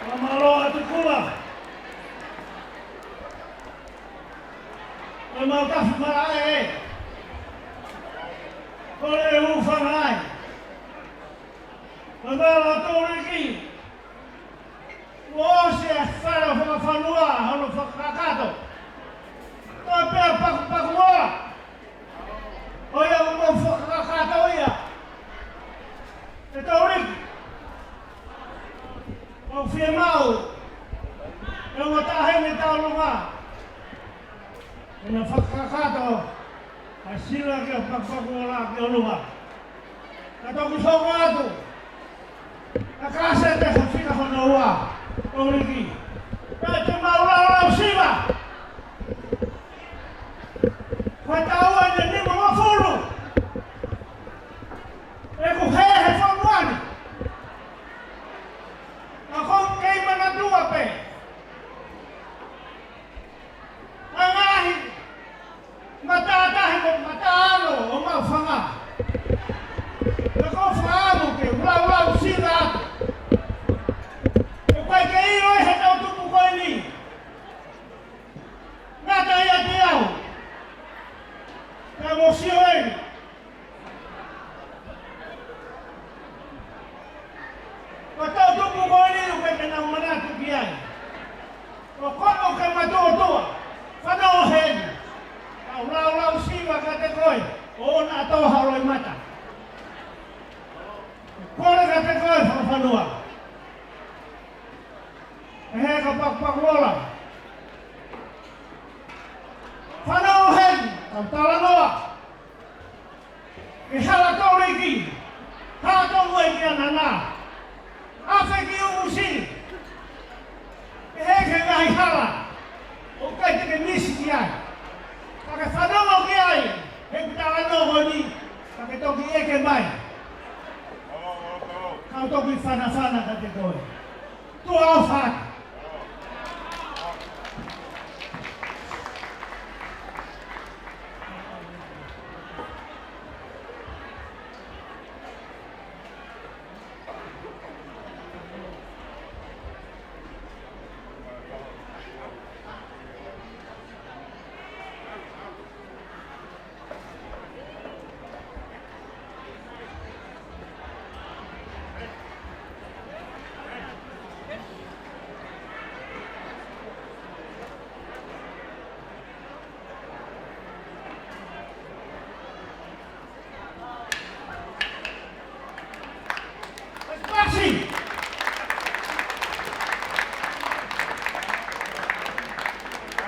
Mamalo atu kula. Mamau kafu marae. Kole ufangai. Mamalo toriki. Wose afara fanua halo fakakato. Tope pakua. Oya mo fakakato oya. Toriki. O firmao. Eu vou estar arrebentando o lugar. Na fakakato. Asila ke pakua ke lugar. Kata ku songatu. Akasa te fica honoa. Origi. Kata maula usiba. Fatau ane ni mo fulu. Eko he famuani. Ako kay manadua pe. Angahi. Matatahi mo matalo o mafanga. Ako faamu ke ula usira. Pai que ir hoje é o tudo com ele. Nada aí a Deus. É emoção ele. Mas o tudo com ele o que não manda tu que aí. O como que matou tua? Fala o rei. Lá o cima que te coi. O na tua halo mata. Qual que te coi falou? Eh kapak bola. Fana ohen, tala noa. Ihala toriki. Ha to weki anana. Afeki usi. Ke ngai hala. O kai te misi kiai. Ka fana mo kiai. Tala no goni. Ka to ki eke mai. Ka to ki fana ka te koi. Tu afat.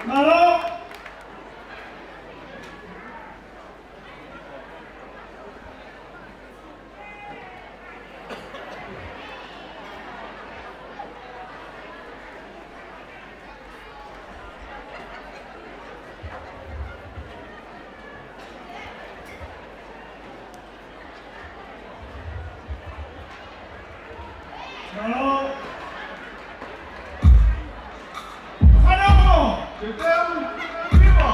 Malo. Malo. Ano? Fui, fui, fui, fui, fui, fui,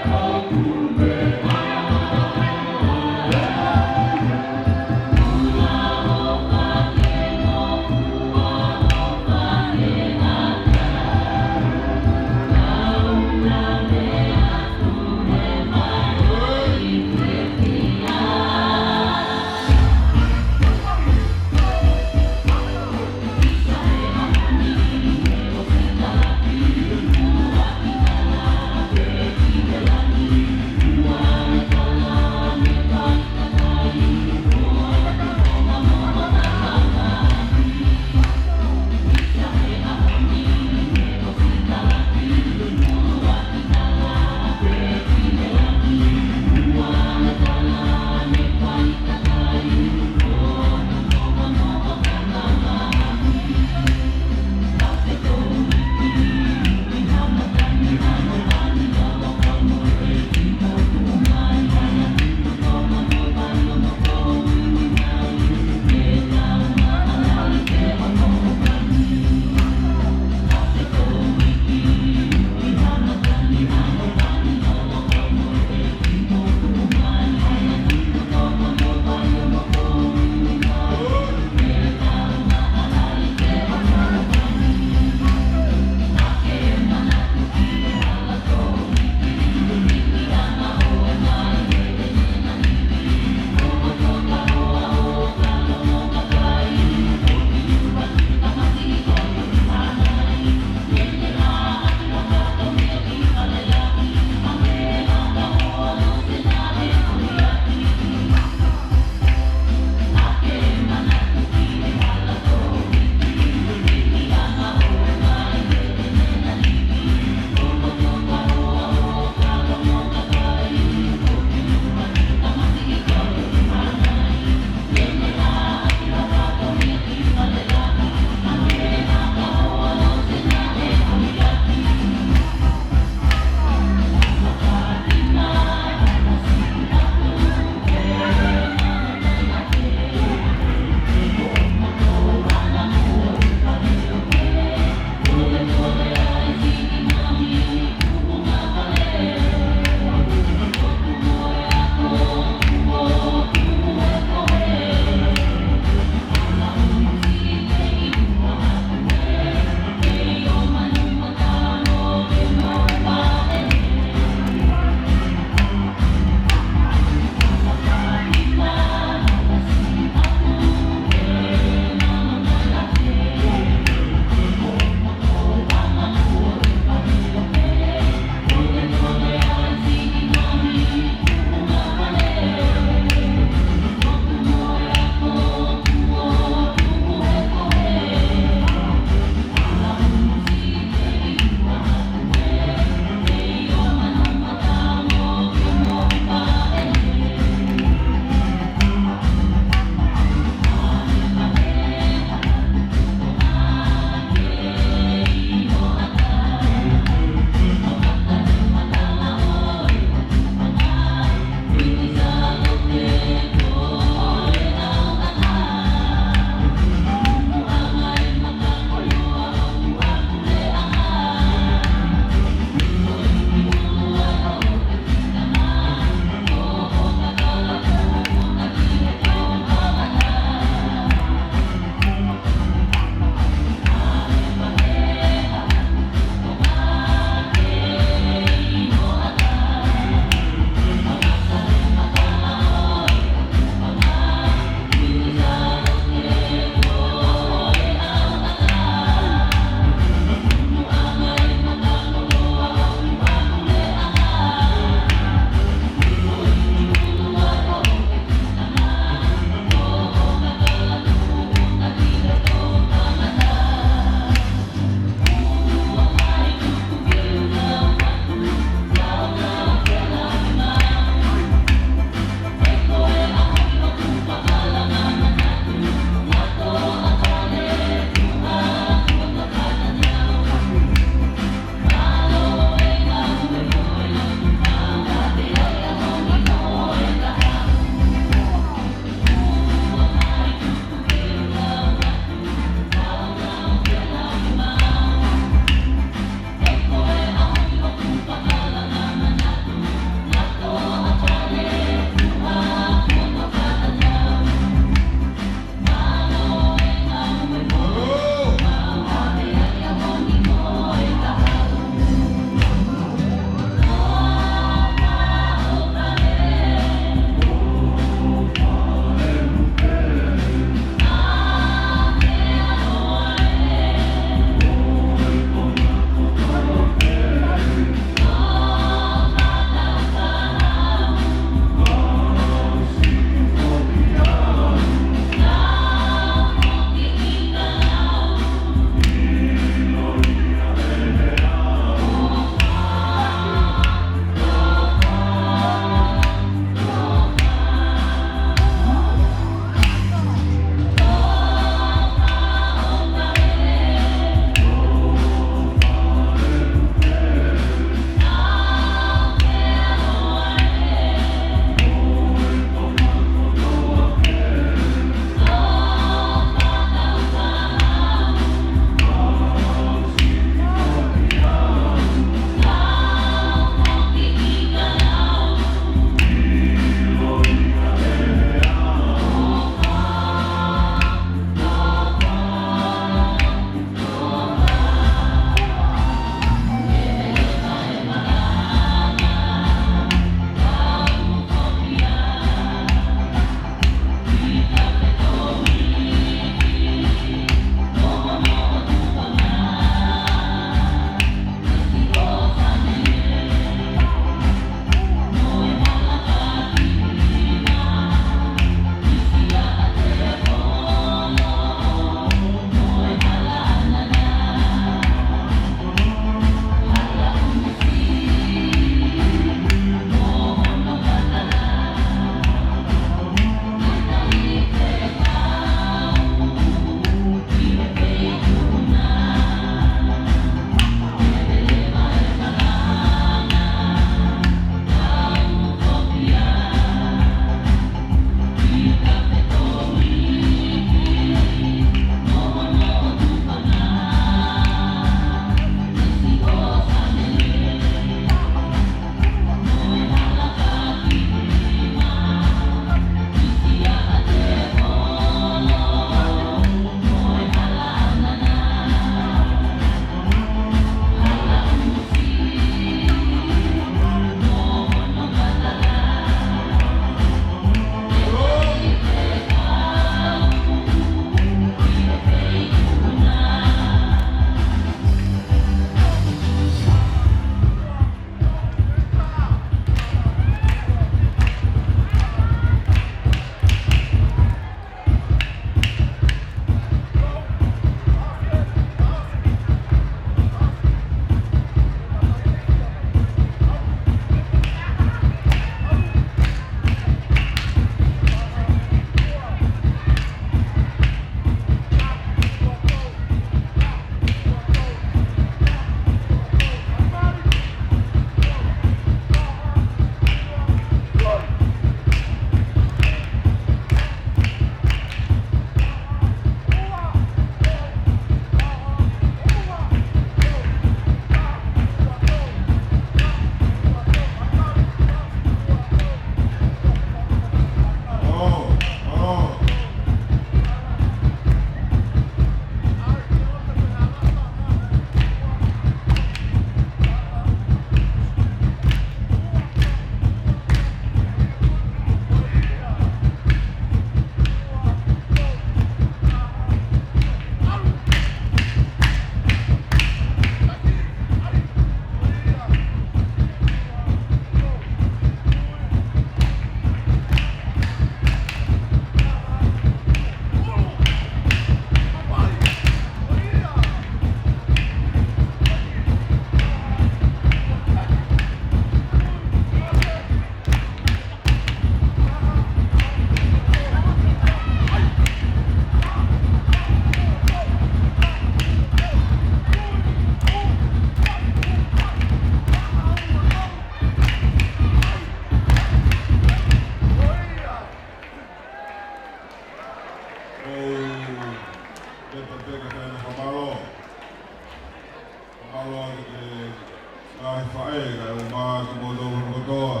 kaya umaga mo daw ng kotoa.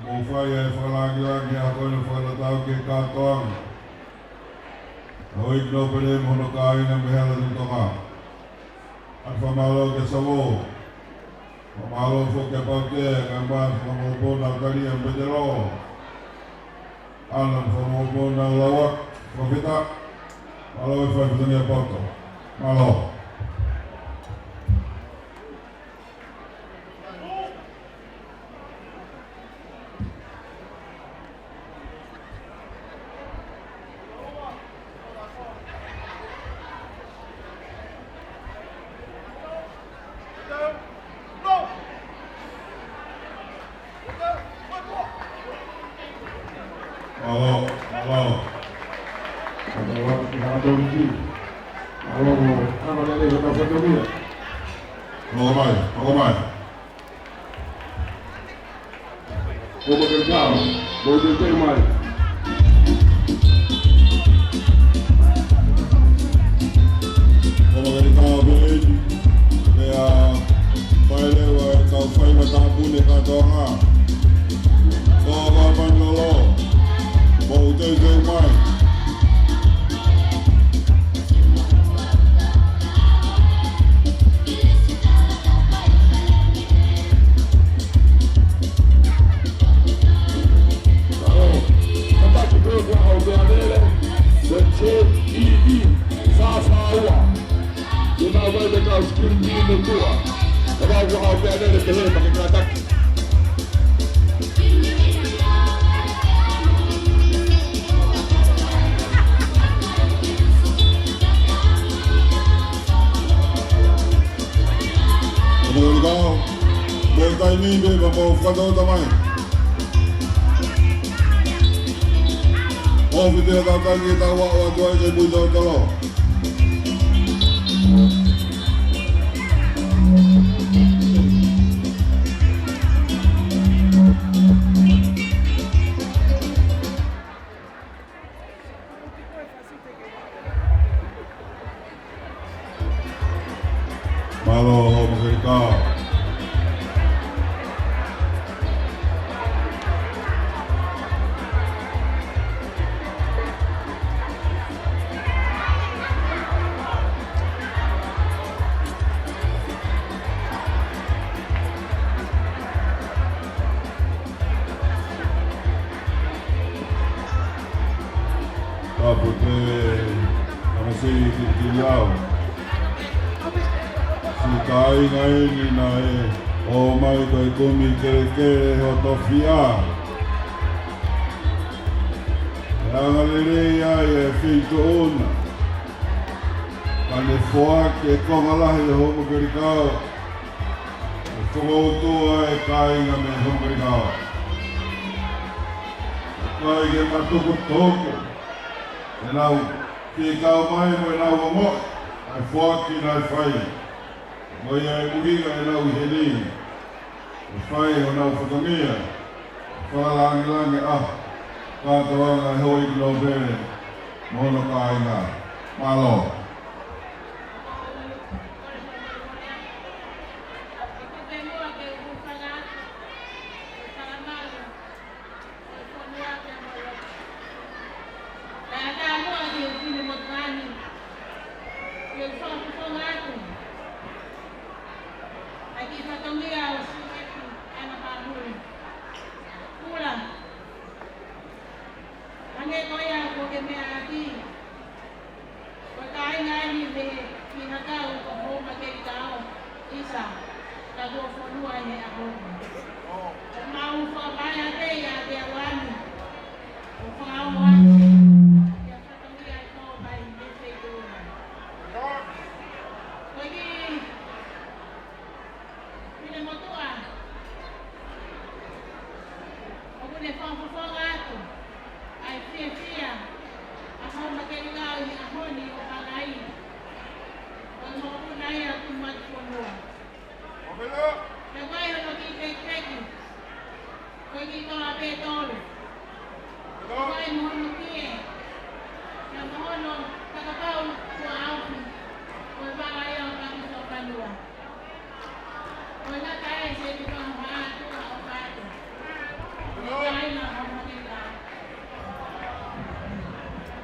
Umufay ay lagi ako ng tawag kay Katuang. Awig no pwede mo na kain ng behela dito ka. At pamalo ka sa mo. Pamalo po ka pagke, kamas mamupo na kari ang bedero. Alam pamupo na lawak, kapita. Malo ay fay niya poto. Malo.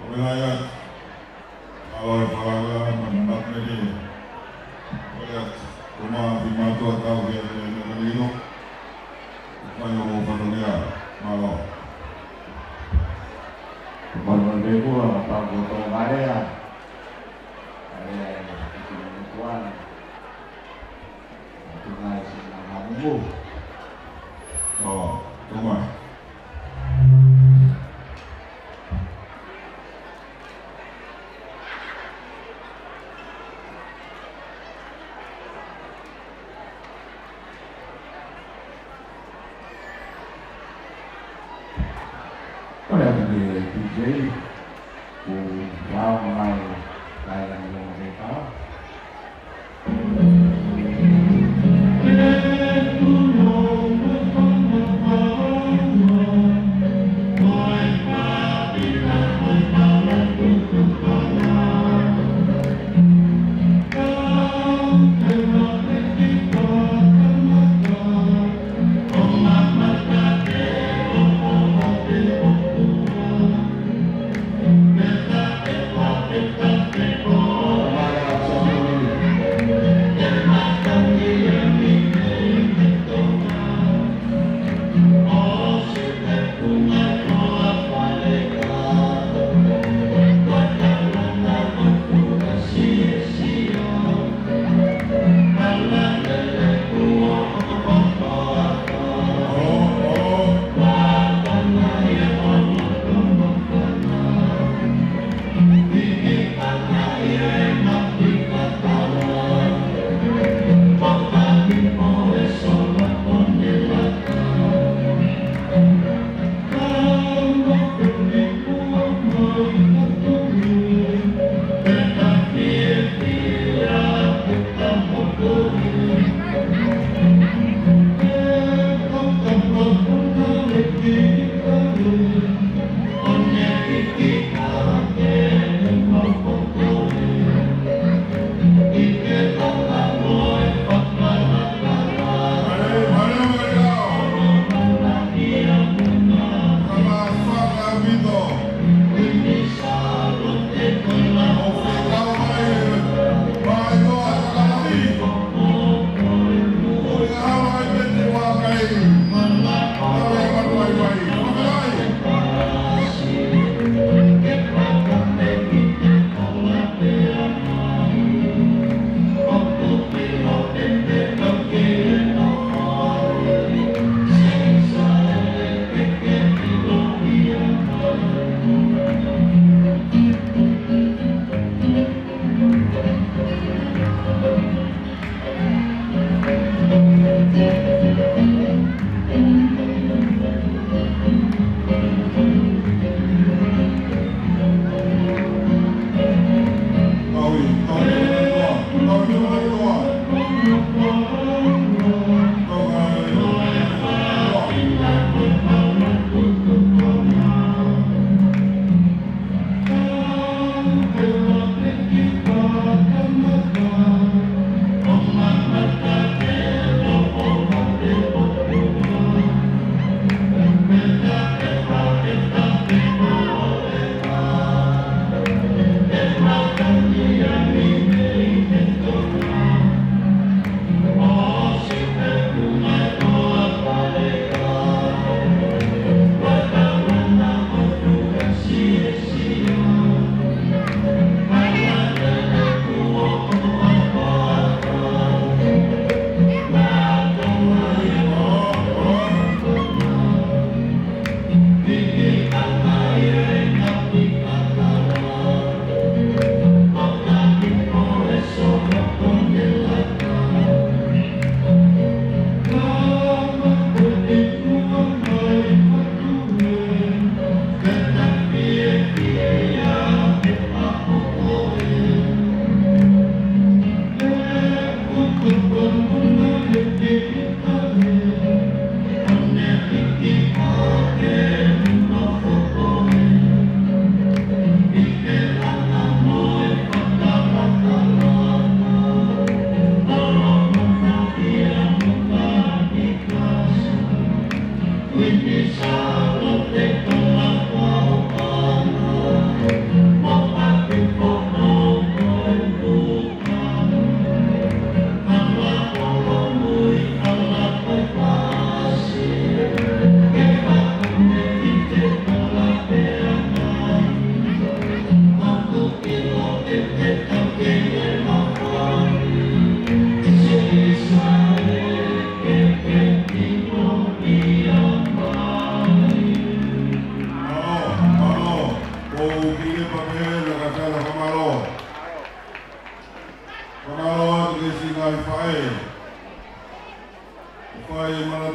Wilayah awal palaga mendapat ini wilayah rumah Bimato atau yang menino upaya Panonia malam Kalau debu apa botol area, area tuan, tunai sinama mumbu. oh rumah Có lẽ là về DJ của vào này lại là một người có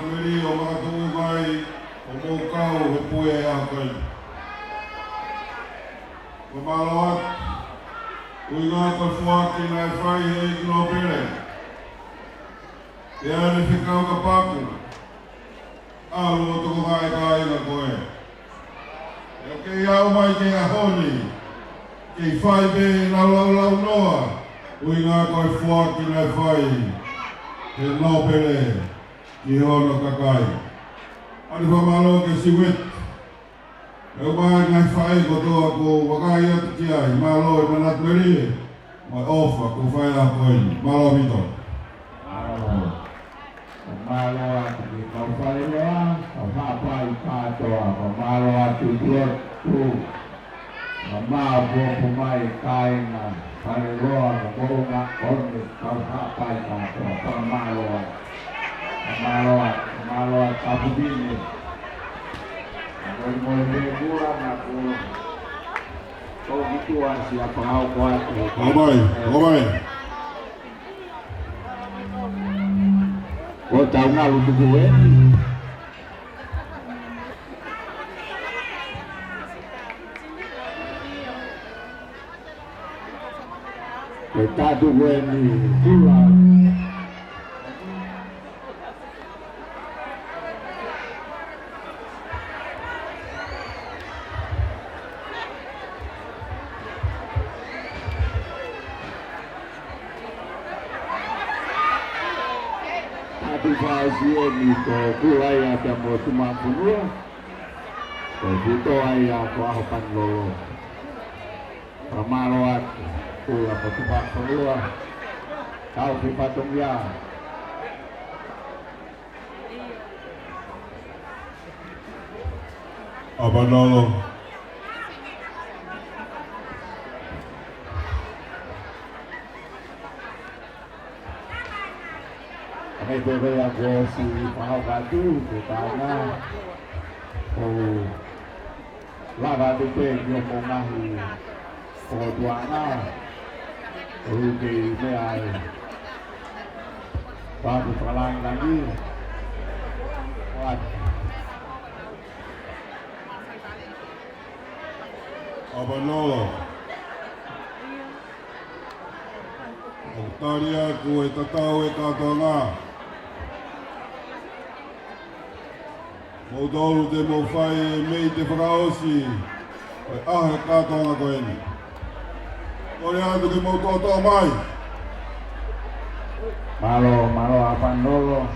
tuiri o mga tuungai o mokau he pue e akai. Mamaloat, uinga koe fuaki nai whai he i kino pere. E ane whikau ka paku, alo o toko hae ka inga koe. E o kei au mai kei ahoni, kei whai be lau noa, uinga koe fuaki nai whai he no pere ki hono kakai. Ani whamalo ke siwet. E o mai ngai whai ko toa ko wakai atu ki ai, malo e manat meri, mai ofa ko whai a koe, malo mito. Malo atu ki kau whai loa, kau hapai kātoa, kau malo atu tuot tu. Maa buopu mai kaina, whai loa, kau bounga koni, kau hapai kātoa, kau malo atu. Malo atu apu bini. Mole mura na ko gituan siapa kau kuat. Komai. Ko tahu ngalu tu gue. Kita tu gue ni pulang. Fazia ni ko kulai ada mo tumapunua ko dito ay ako apan lolo pamaloat kula ko tumapunua kau di patong ya Apa lolo? May bebe ako si Pahawatu, kutana o lava dito yung mongahi o duana o hindi may ay bago pa lang lagi what Apa lolo? Ang taria ko e tatao e katoa nga. Mo dolu de mo whai e mei te whakaosi, ai ahe katoa nga koe ni. Kore atu ke mo totoa mai. malo apan lolo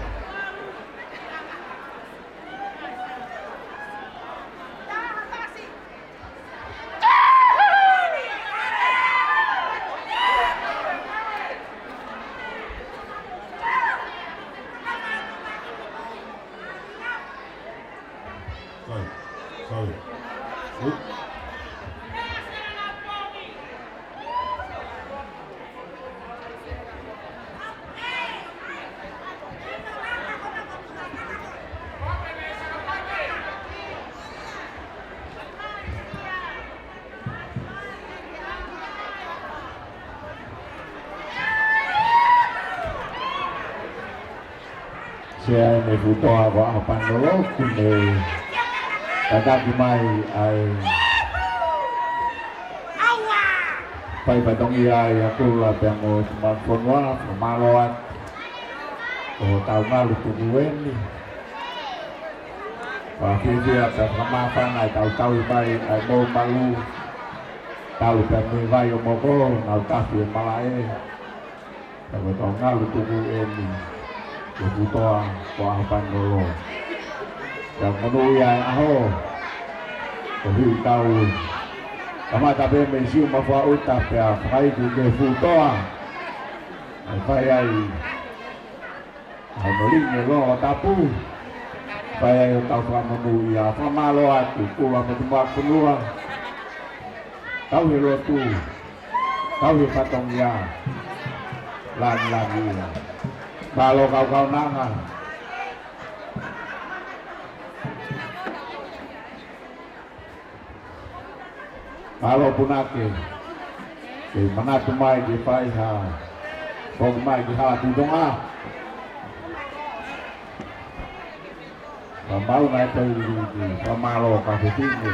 Sorry. Saya ni buto ako apan lolo kundi Kadaki mai ay pai patong iya aku lah yang mau smartphone wah malawat tahu malu tu gue ni pasti dia terkemasan ay tahu pai ay mau malu tahu kami vai mau ko nau kasi malai tahu malu tu gue ni kebutuhan kuapan dulu yang menuyai aho Kohi tahu kama tabe mensiu mafua utap ya kai kuge futoa kai ai hamoling lo tapu kai tau fa menuyai fa malo atu kula metumba kunua tau helo tu tau he patong ya lan lagi kalau kau nangan kalau punake mana tumai di pai ha pong mai di ha tu dong a Mau naik ke Pamalo Cafe Tinggi.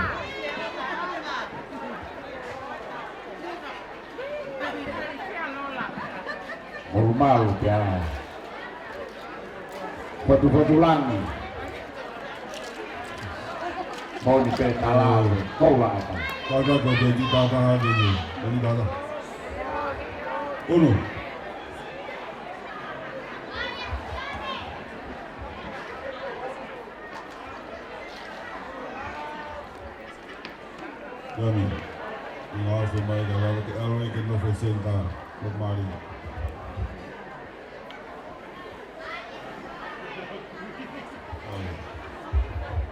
Normal ya. Batu-batu lang. Mau dipetalah, kau lah apa? Kau jadi dadah ini, jadi dadah. Ulu. Kami, nggak semai kalau kita no presenta kembali.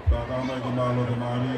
Datang mai kembali.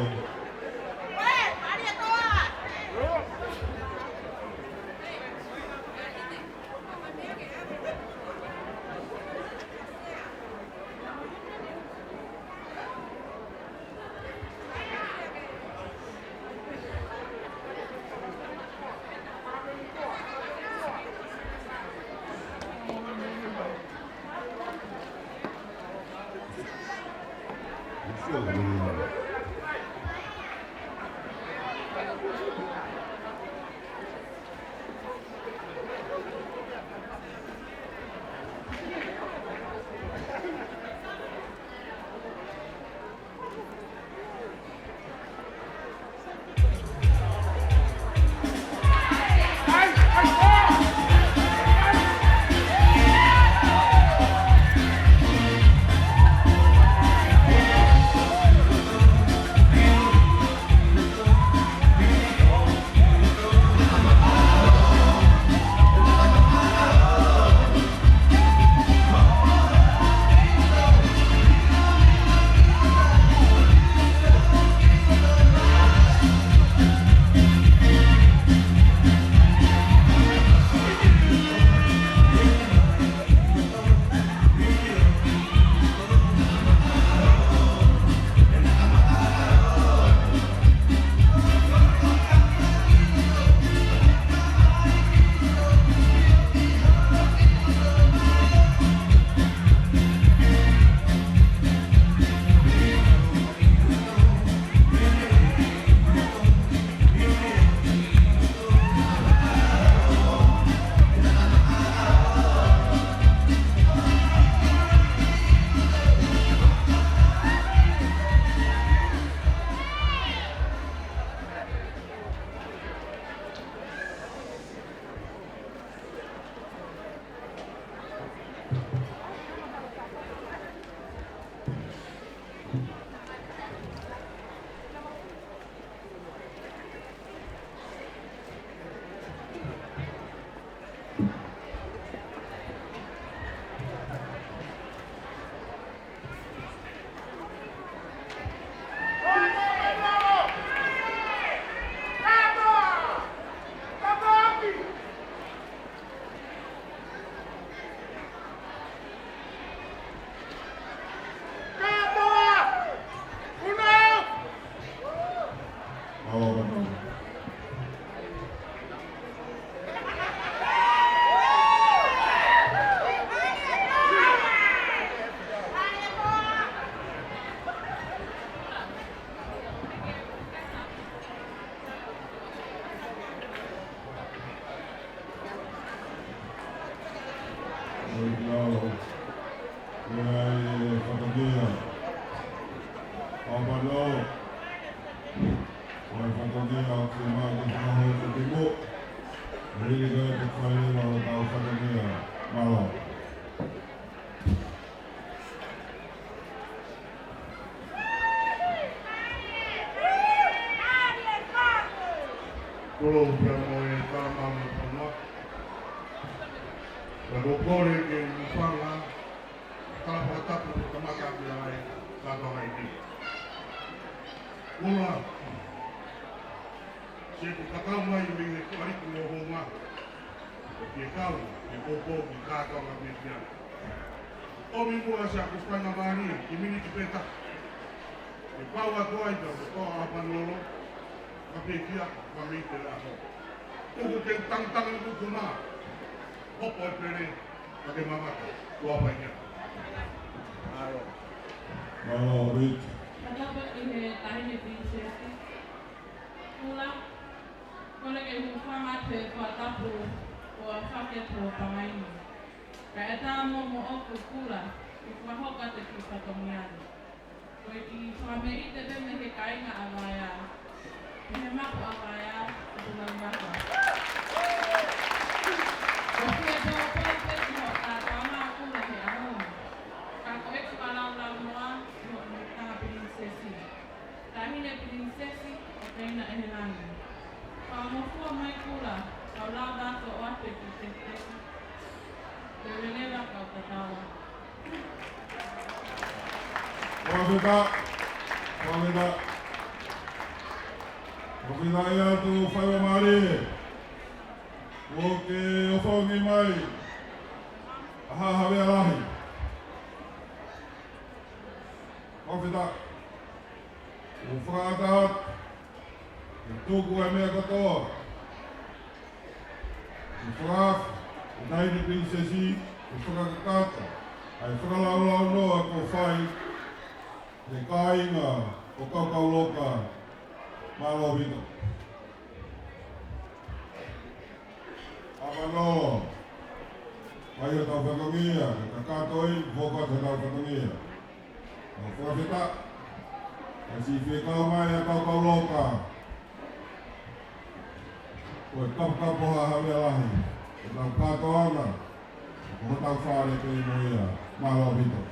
Tolong jangan tanam tanah. Lalu kore ke mufanga, kalau kata pertama kali yang kata ini. Mula, siapa kata mai ini kari kuohonga, kekau, kekopo, kekau ngambilnya. Omi mula siapa setengah bani, ini dipeta. Kekau atuh aja, kekau apa lolo. Tapi dia kami tidak tahu. Tunggu tentang itu cuma apa ini bagaimana tua banyak. Malo bit. Kenapa ini tahun ini sesi? Pulang, kalau kita buka mata buat apa? Buat pakai buat pemain. Kita mau aku pulang, kita mau kata kita kemudian. Jadi suami itu dia mesti kain apa ya? Memang apa ya? Bukan apa. Tapi ada apa yang mau kata aku lagi anu. Kalau itu kalau laluan prinsesi. Kami ni prinsesi, kami nak hilang. Kalau mau mai pula, kalau dah tu orang prinsesi, bolehlah kau ketawa. Wabida. Wabida ya tu fai mari. Oke, ofongi mai. Aha habe alahi. Wabida. Ufradat. Itu gua me kotor. Ufraf, dai di prinsesi, ufraf kata. Ai fralau no aku fai. Le kainga o kakauloka malo vito. Amano. Ayo tau whakangia, kakatoi, voka te tau whakangia. O whakawhita, asi whekau mai a kakauloka. Koe kapukapoha hawe alahi. O tau katoanga, o tau whare pe imoia, malo vito.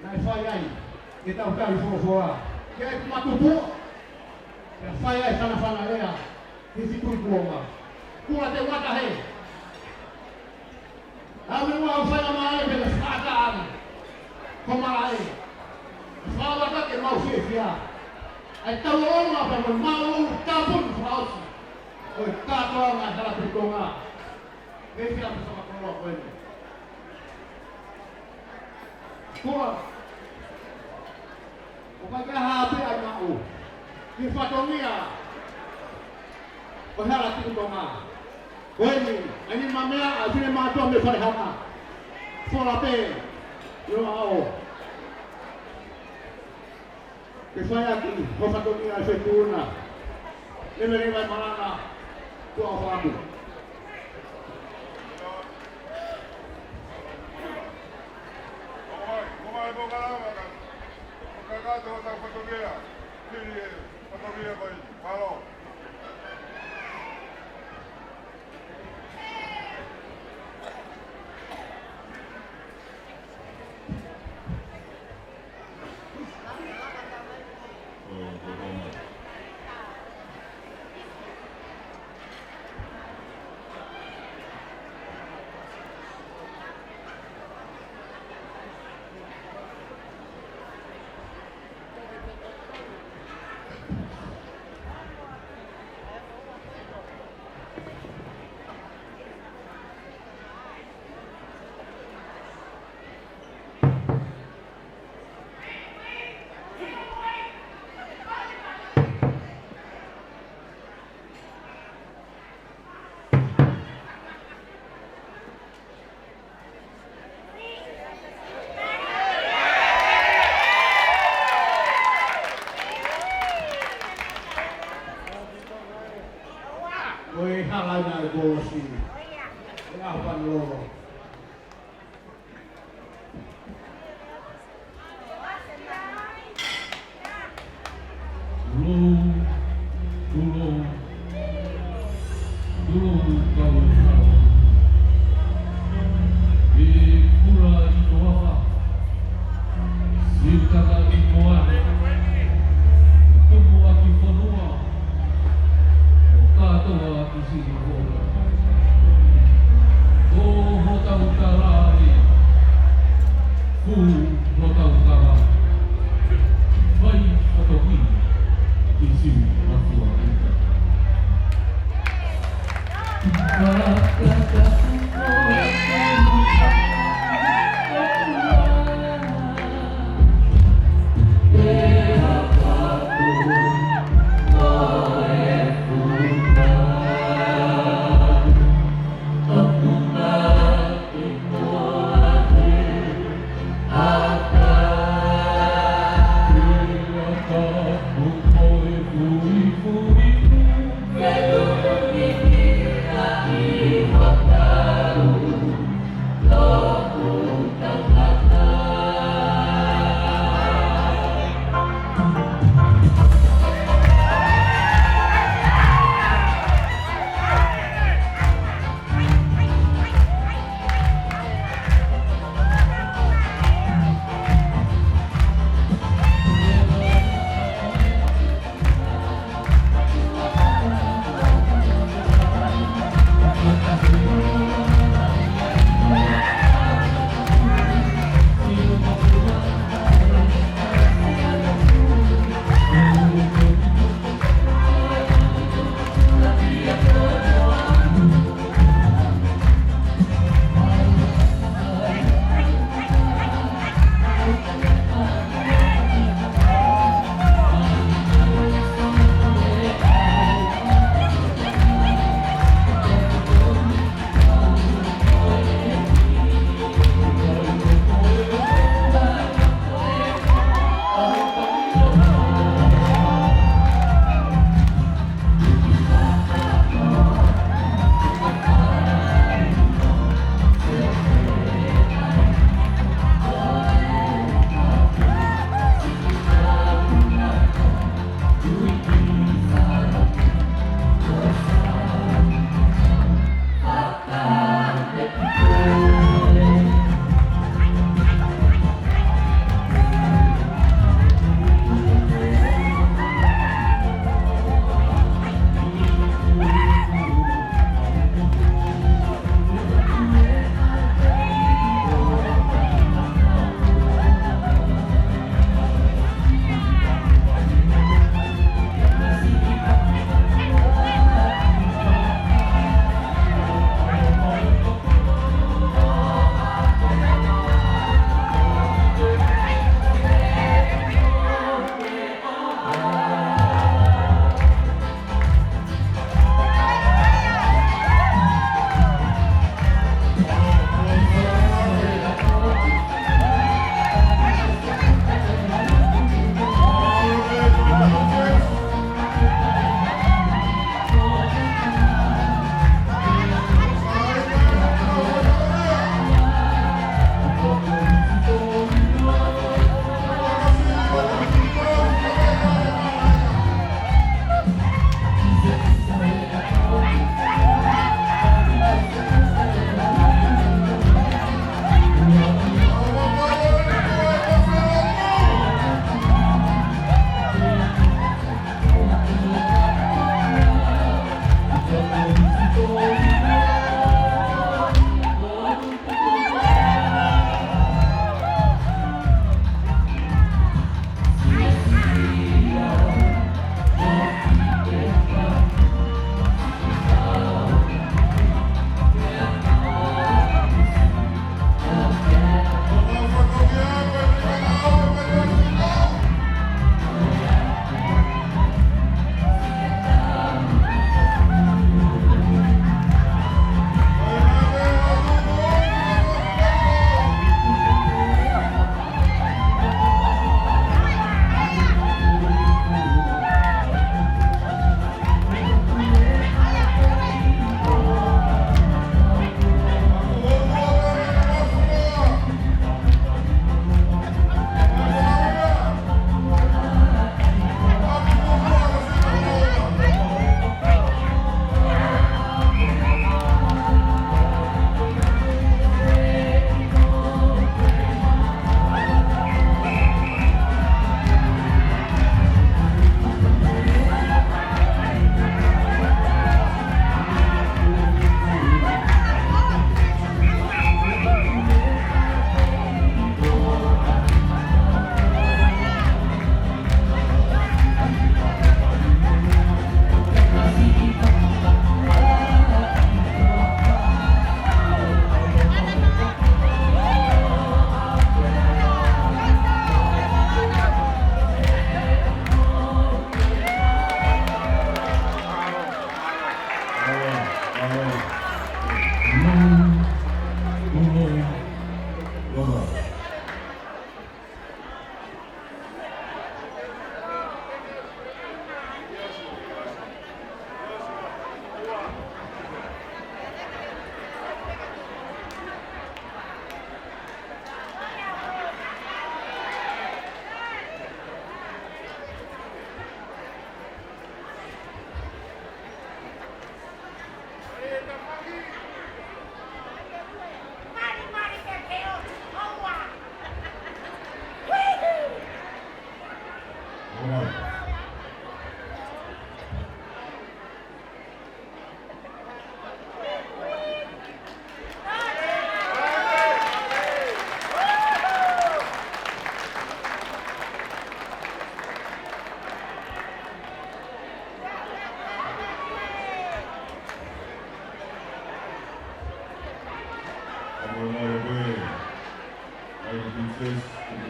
Nai whai ai, e tau tari whora. Kia e kumatutua. Kia whai ai sana whana lea, hisi tui kuonga. Kura te wata he. Ame mua au whai ama ale pela whaka ane. Komara e. Whawata ke mau fie fia. Ai tau onga pa mo mau tapun whausi. Oi katoa ngā hala pikonga. Hei fia pisama koroa koene. Kura. O kai kia hape ai mau. Ki whatongia. O hala pikonga. Koene. Ani mamea a fine mātua me whare hana. Fora pe. Yo ao. Ke whai aki. Ho whatongia e whetuna. Neme mai marana. Kua o whaku. Komai bokalama ka. Kakato sa patogea. Kiri patogea bai. Halo. Oi halai nai bosi. E awan loro. Ah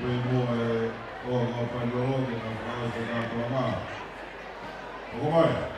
mo o pa lo ke na ko na ko ma. O mai.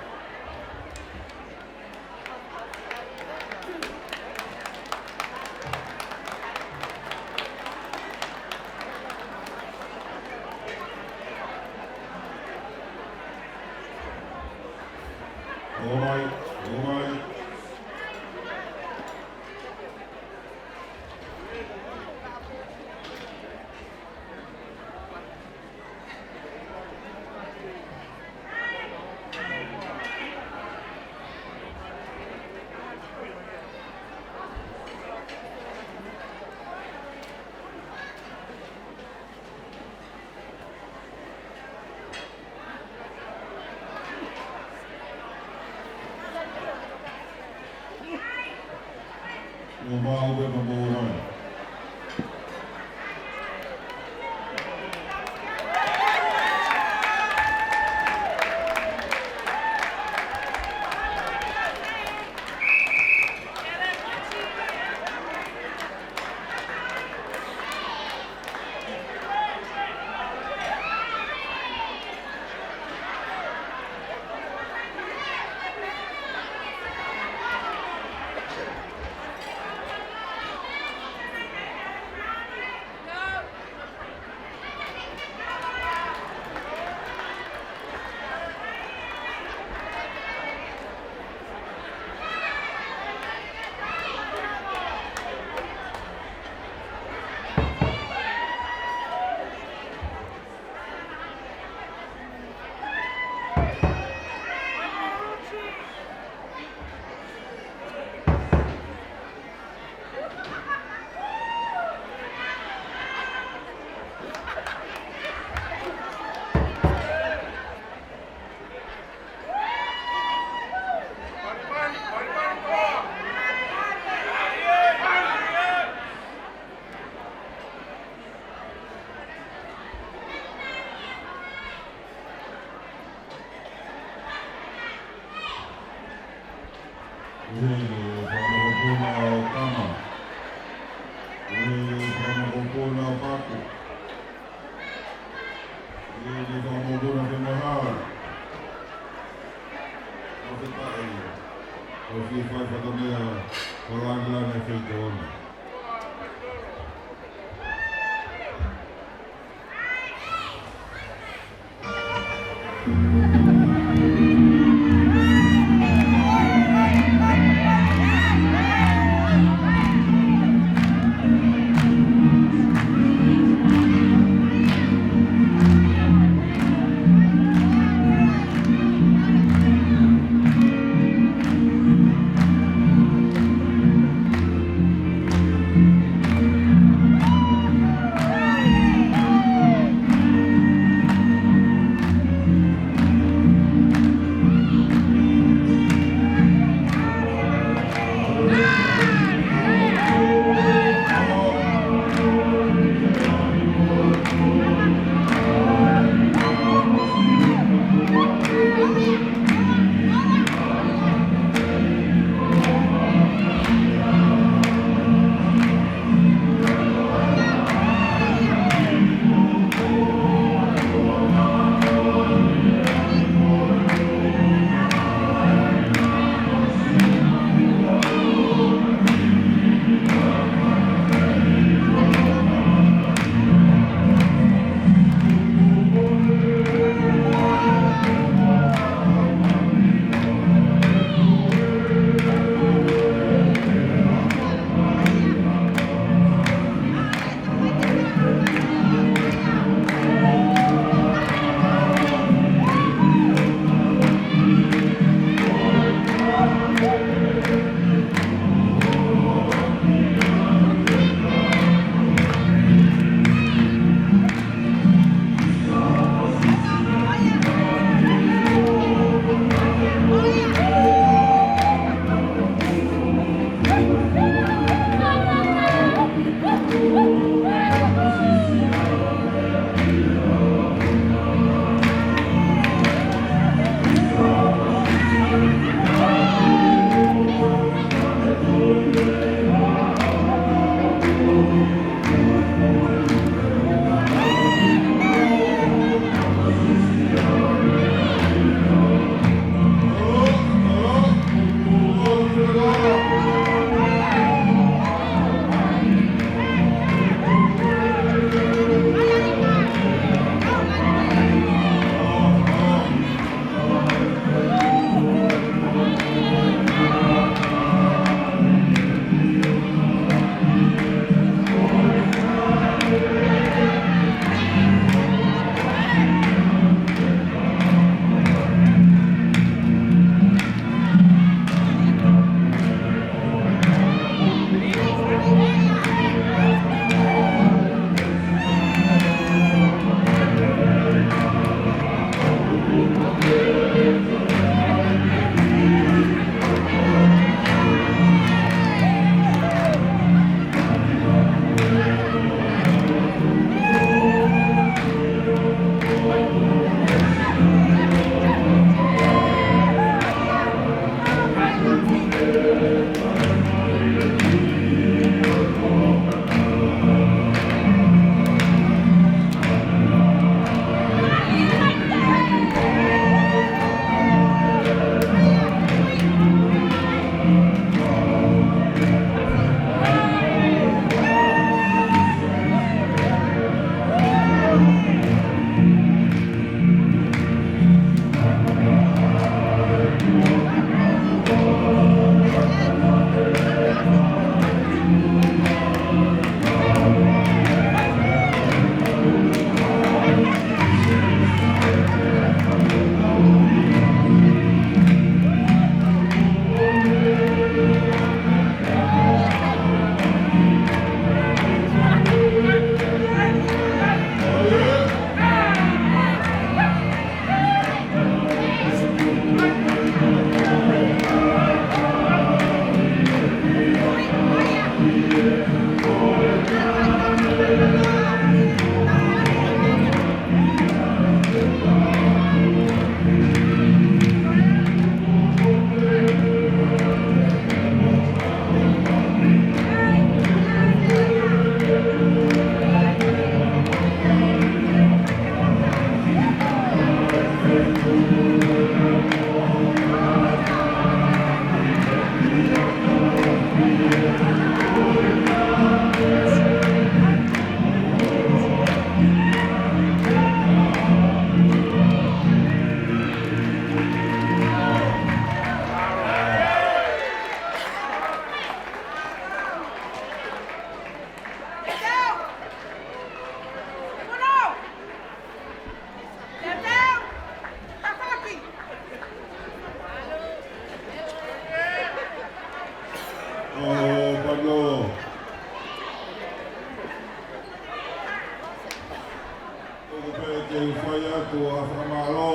Upe ke whai atu a whamalo.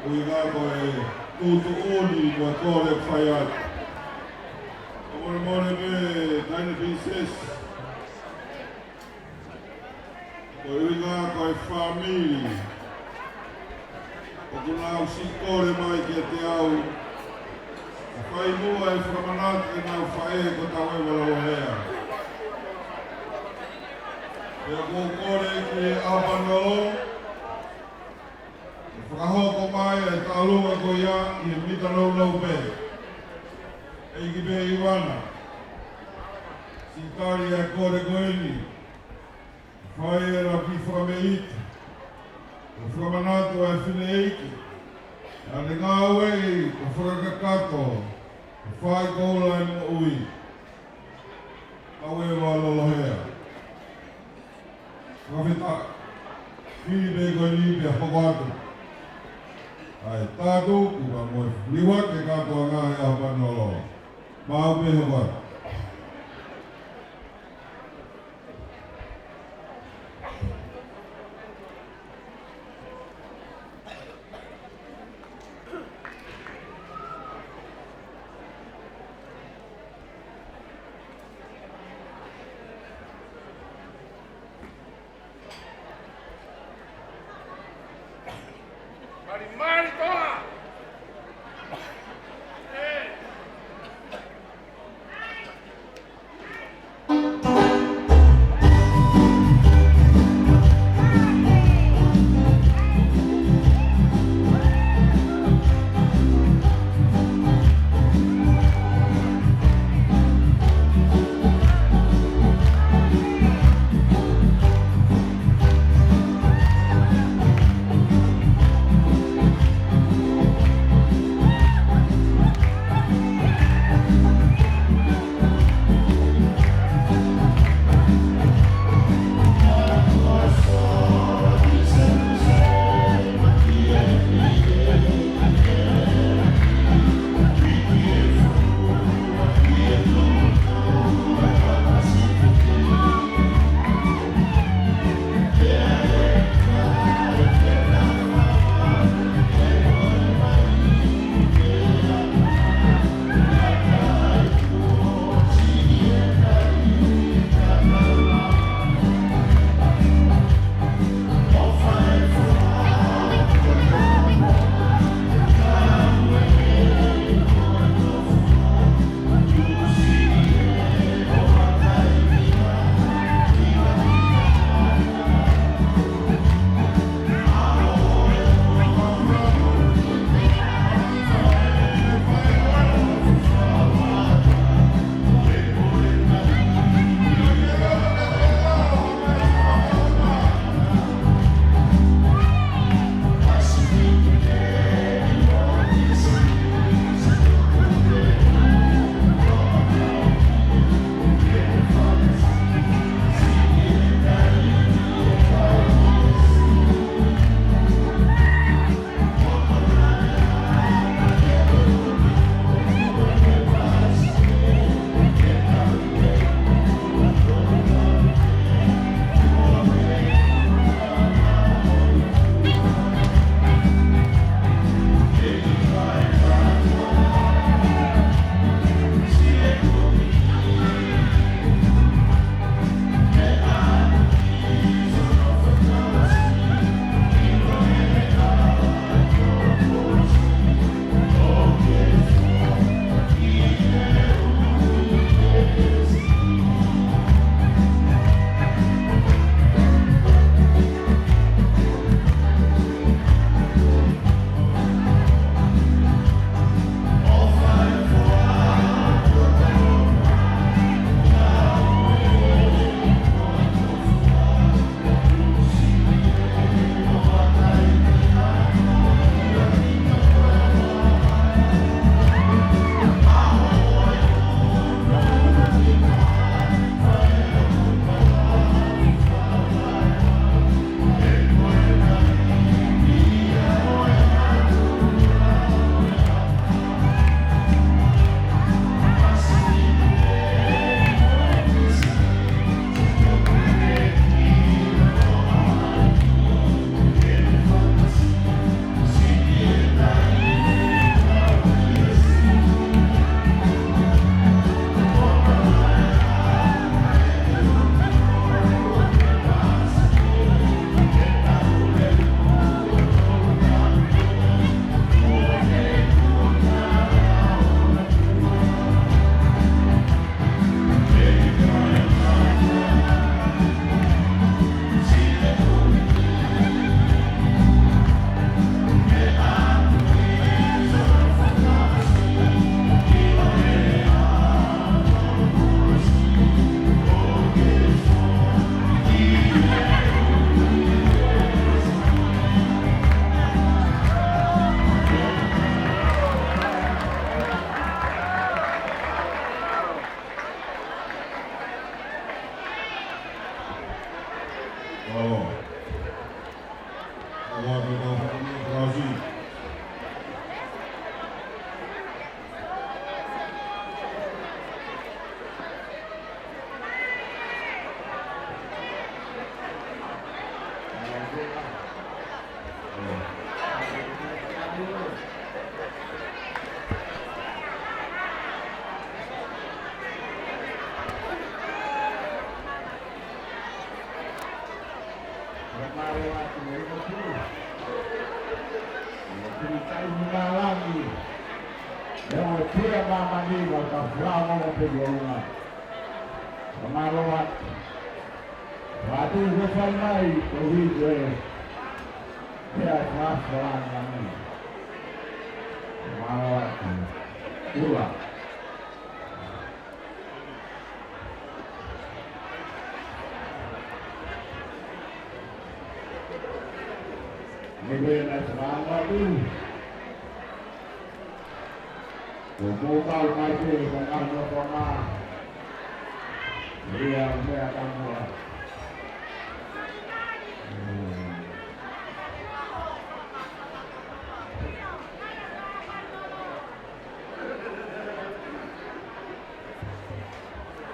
Ui ngā koe tūtu uni mua kore whai atu. Amore more me, Taina Princess. Ui ngā koe whamiri. O kunau si kore mai ki te au. Whai mua e whamanatu e nau whae ko tau e wala hea. E ko kore ki e apanolo. E whakahoko mai e tālunga ko ia i e mita lau pe. E ki pe iwana. Si tari e kore koeni. Whai e rapi whameiti. O whamanatu e whine eiki. Ane ngā wei o whakakato. O whai koula e mo ui. Awe wa lolohea. Kawhita. Whini me koe ni pia whakatu. Ai tātou kua moe liwa ke katoa ngā e apanolo. Mau me hawatu.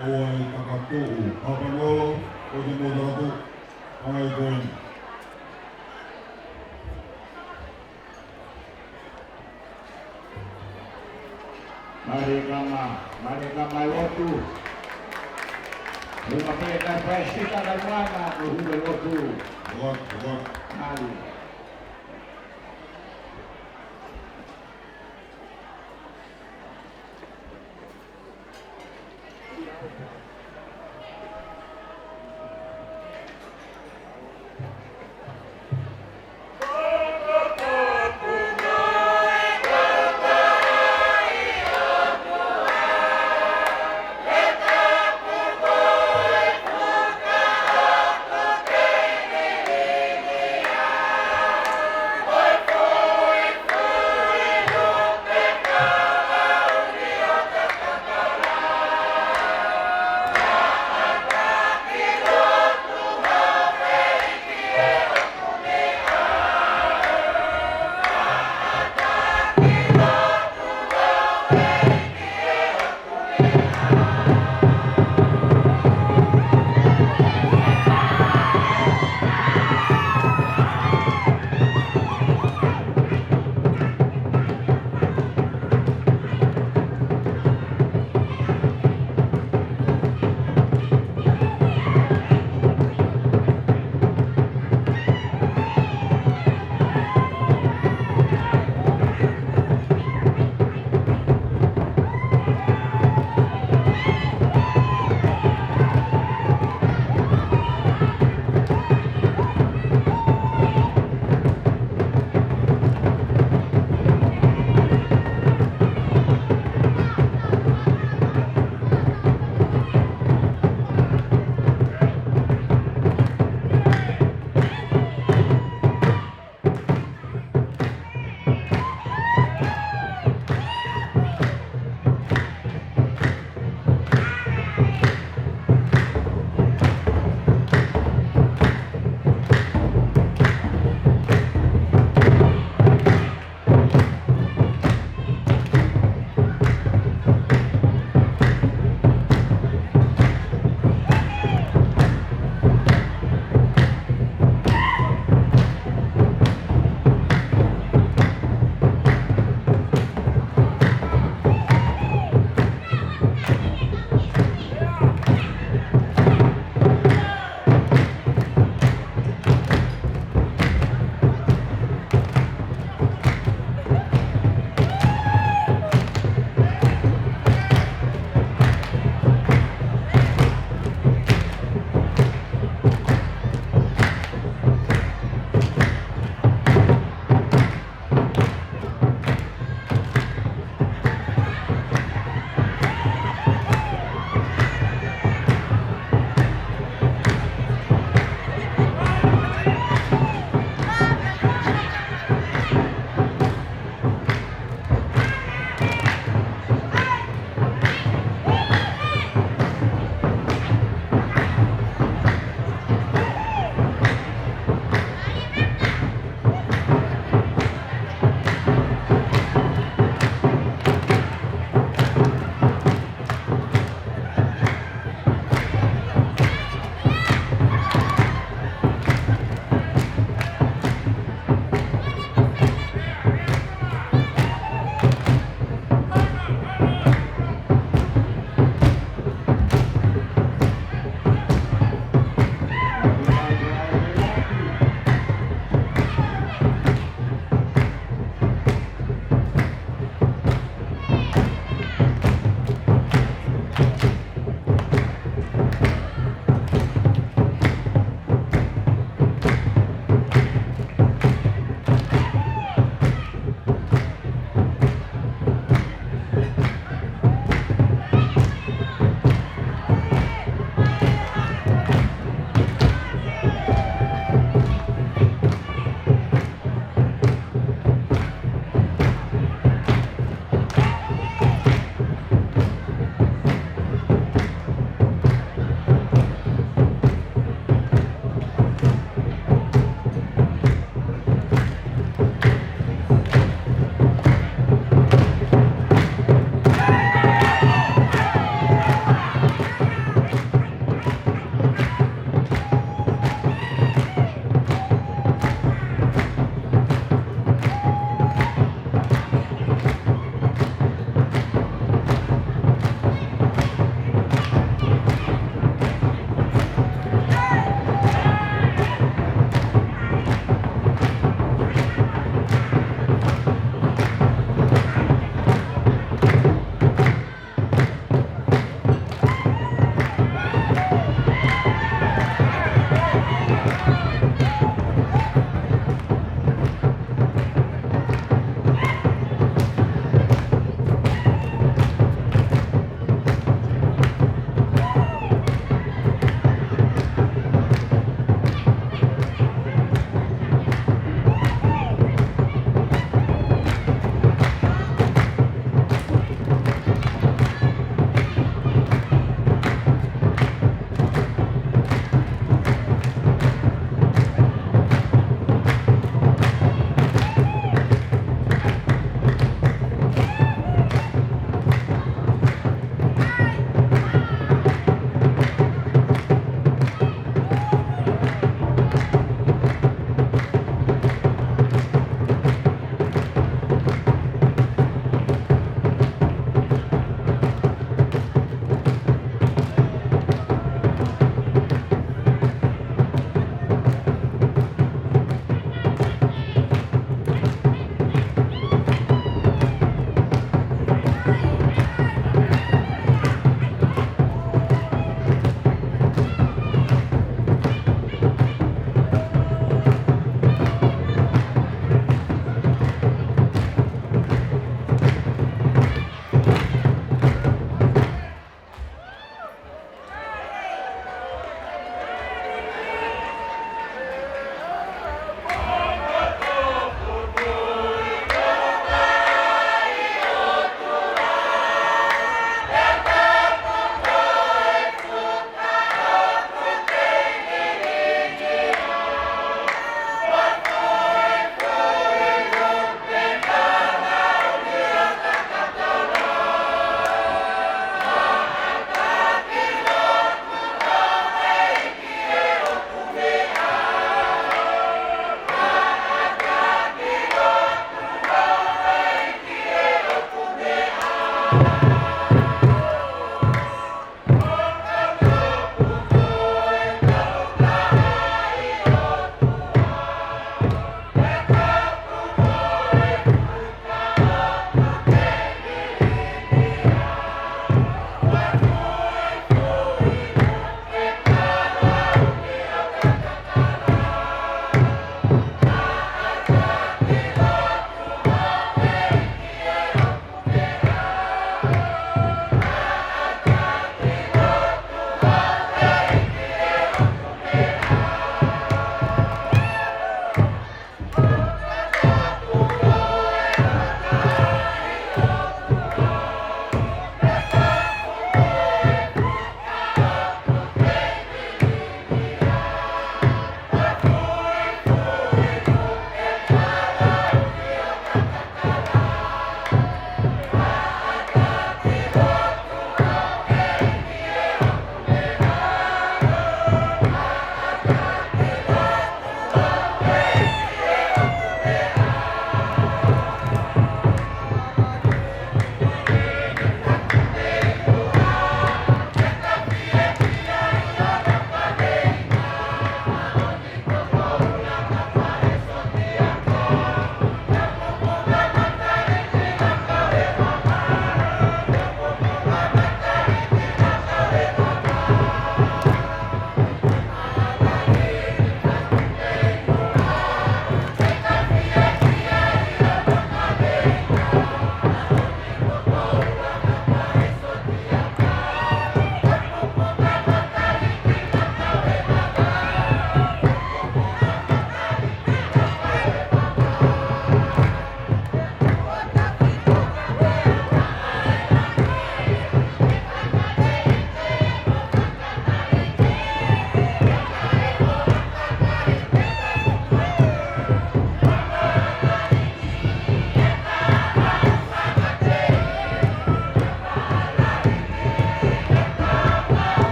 Oi kakatu, Papanolo, Odimodato, Ai Goin. Mari kama wotu. Lima peta pesta dan mana uhude wotu. Buat. Mari.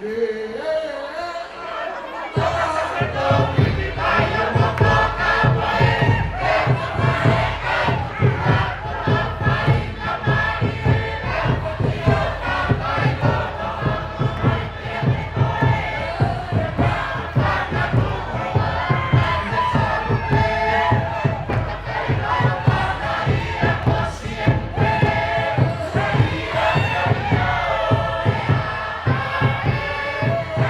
Hãy subscribe cho kênh Ghiền Mì Gõ để không bỏ lỡ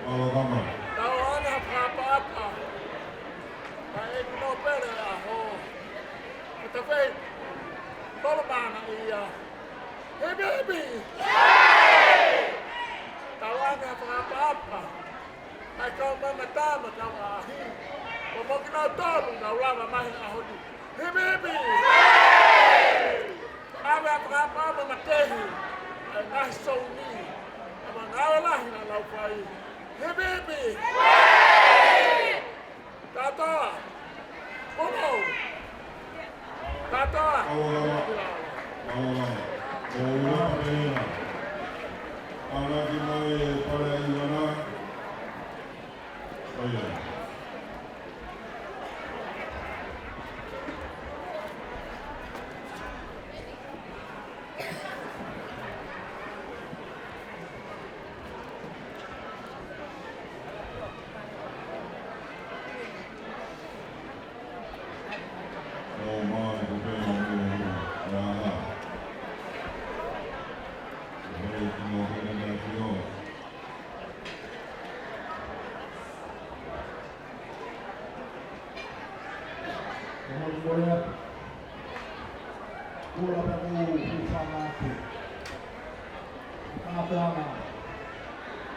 Malo kama. Tawana papa. Ai no pere a ho. Kita fei. Tolo bana ia. Hey baby. Tawana papa. Ai kau mama tama kau ahi. Como que não tolo na lava mais a hodi. Hey baby. Ave papa mama tehi. Ai so ni. Ama ngala hina lau pai. Hey baby! Tata! Kono! Tata! Awala. Ola pera. Ana di mai para Ivana. Oya. Boleh pulau aku bersama aku. Apa nama?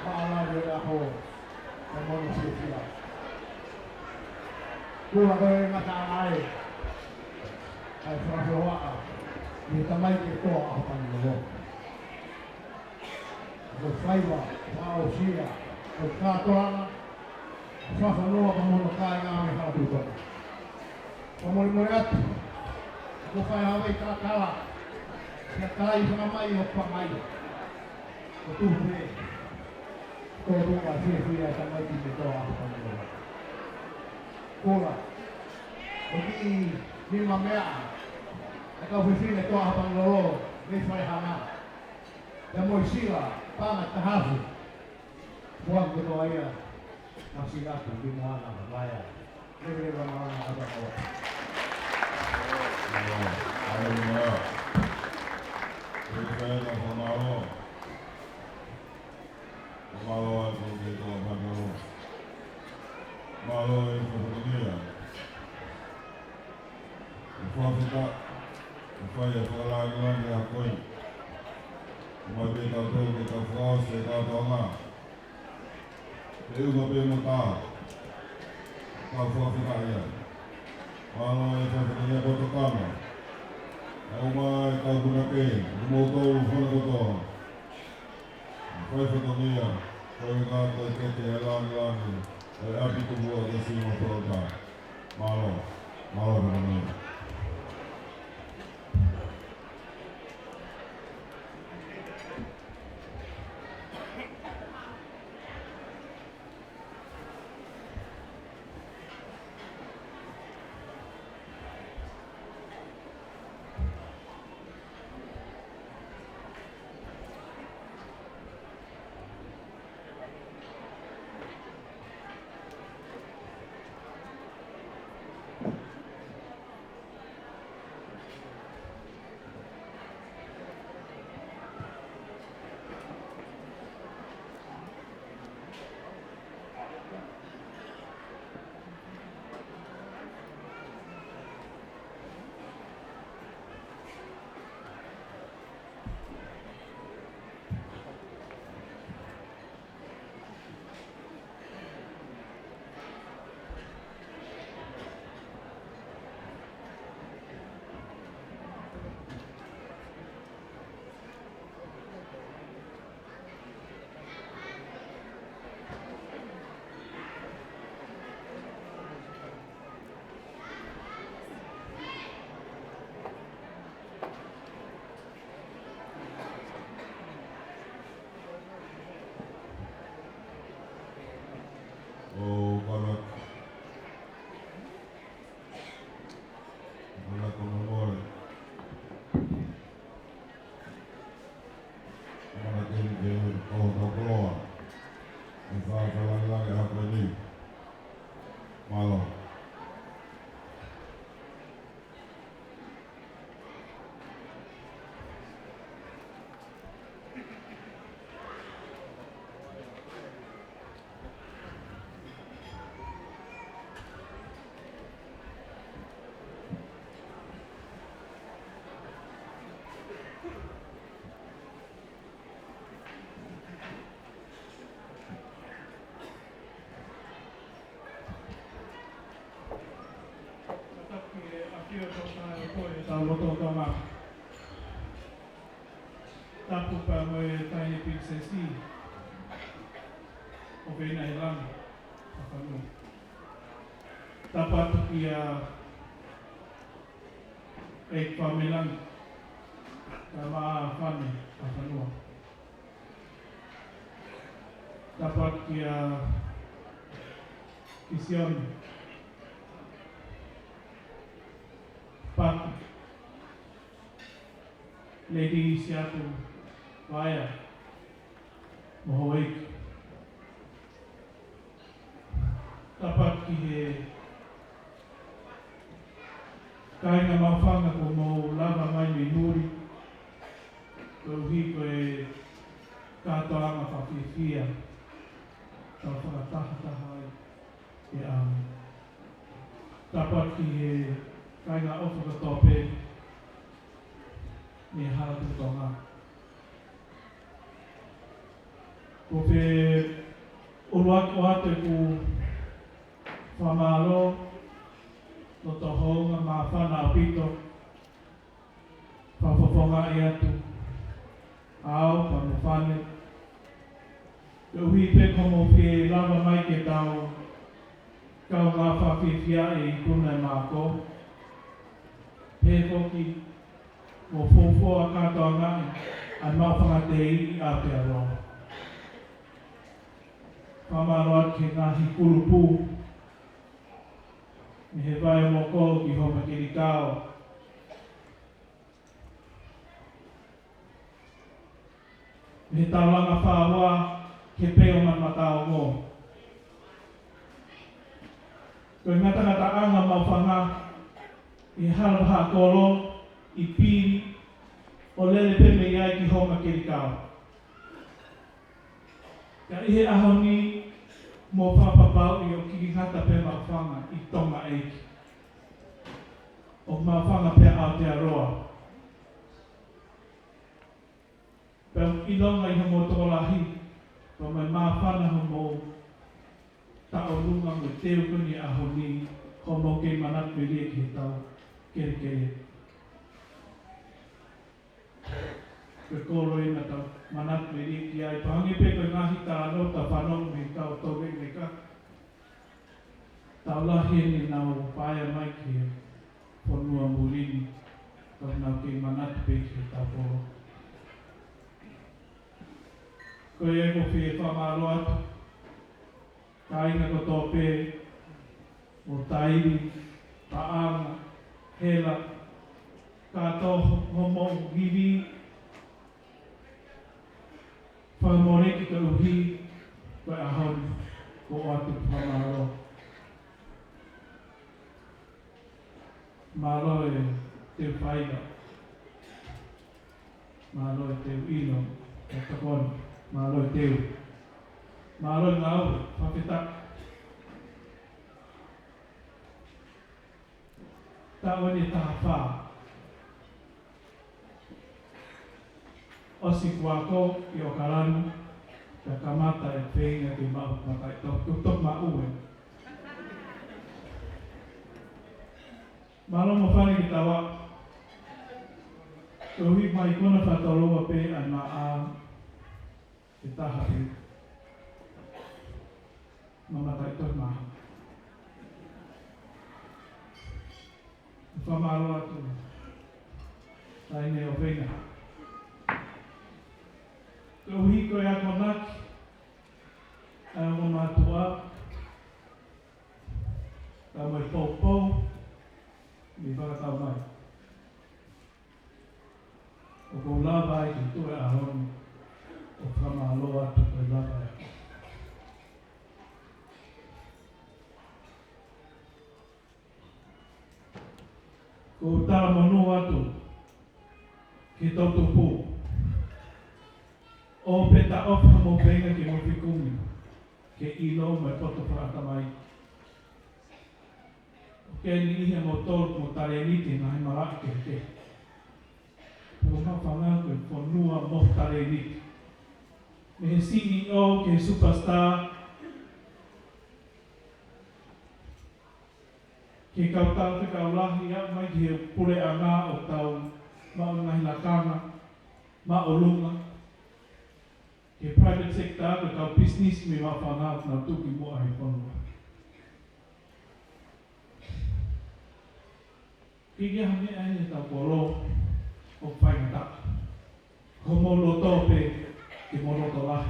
Malah dia aku manusia. Pulau aku mata air. Ai frasoa. Ni tamai itu apa ni? Berfaiwa, pausia, berkatuan. Frasoa kamu kai ngami kalau tu. Pemulai aku faham itu kalah. Sekali sama mai apa mai. Betul ni. Kau masih dia sama di bawah apa ni. Kola. Bagi ni mamaya. Aku bersih itu apa lolo. Ni saya hama. Dan moisila pangat tahafu. Buang betul ayah. Masih aku di mana bayar. Ini mana ada kau. Alhamdulillah. Kita nak mengalau. Mengalau itu kita mengalau. Mengalau itu dunia. Kita upaya pelajaran yang koi. Mari kita tu kita fokus kita doa. Itu lebih mudah. Kau fokus kita. Kalau itu sebenarnya betul kamu. Umay kau gunakan motor foto. Kau fotonya. Kau kata kita elang. Api tu buat di sini motor. Malu benar. tōtama. Tapu pa moe taini piksesi. O vena i lana. Whakanua. Tapatu ki a e whamelani. Ka maa whane whakanua. Tapatu ki a Kisioni. Paku. Lady Siatu. Waya. Mohoiki. Tapat ki he kainga mawhanga ko mo lava mai me nuri. Ko hi ko e katoanga whawhiwhia. Tau whakataha e ame. Tapat ki he kainga ofu ka tope me haratu tonga. Ko pe uruak o ate ku whamaro no to honga ma whana pito whawhawhonga e atu ao pa mo whane te uhi pe komo pe lava mai ke tau kau ngā whawhiwhia e i kuna e māko pe koki mo fōfōa katoa ngai ai mawhanga te i a te aroa whamaro atu ke ngā hikuru pū me he vai mo ko ki homa kiri kao. Me he taulanga whāua ke peo man matao mō. Koe ngatangata anga mawhanga i harawaha kolo i piri o lele peme iai ki homa kiri kao. Ka ihe ahoni mo whapapau i o ki ngata pe mawhanga i tonga eiki. O mawhanga pe Aotearoa. Peo i longa i homo tōlahi, pa mai mawhana homo taorunga me teo kuni ahoni homo kei manat me rie ki tau kere kere. Koe koro ina tau manat me rie ki ai, pa hangi pe koe ngahi ta anota whanong me kau towe me ka. Tau lahi ni nau paia mai ki whanua murini, tau nau kei manat pe ki tau koro. Koe e ko whie whamaro atu, ka inga ko tōpe, o tairi, taanga, hela, kato homo hivi, whamoreki ka uhi, koe ahoni, ko atu whamaro. Malo e te whaiga, malo e te ino, e takoni, malo e teu, malo e ngau, whawhetak. Tāua ni taha whā. Osi kuako i o karanu, ka kamata e whenga ki mau matai tok ma ue. Malo mo whane ki tawa, kohi mai kona whataloa pe ai ma a e taha pe. Ma matai tok maha. Whamaro atu, taine o whenga. Kohi koe a konaki, ai o mātua, ka mai pōpou, mi whakatau mai. O kou lava ai ki tue ahoni, o whamalo atu koe lava ai. Ko tala manu atu ki tautu pū. O peta ofa mo penga ki mo whikumi, ke ilo mai poto whaata mai. O ke ni ihe mo tōru mo tare niti na he maraki ke te. Pero ma whanga koe whanua mo tare niti. Me he CEO ke he superstar, Ke kau tau te kau lahi a mai ki he pure a ngā o tau maungahi la kanga, ma o lunga. Ke private sector ke kau business me ma whanau nā tuki mua he whanua. Ki kia hame ai e tau koro o whaingata. Ko molo tōpe ke molo tō lahi.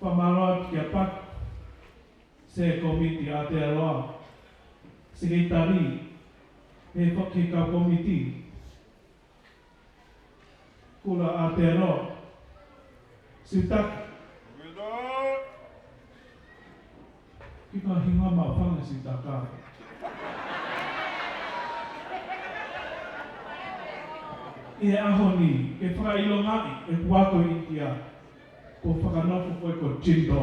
Whamaroa ki a pak se komiti a te aroa. Sekretari he whaki ka komiti. Kura a te aroa. Sutaki. Ki ka hinga ma whanga sutaka. I e aho ni, e whakailongai, e kuako i kia, ko whakanoko koe ko Jindo.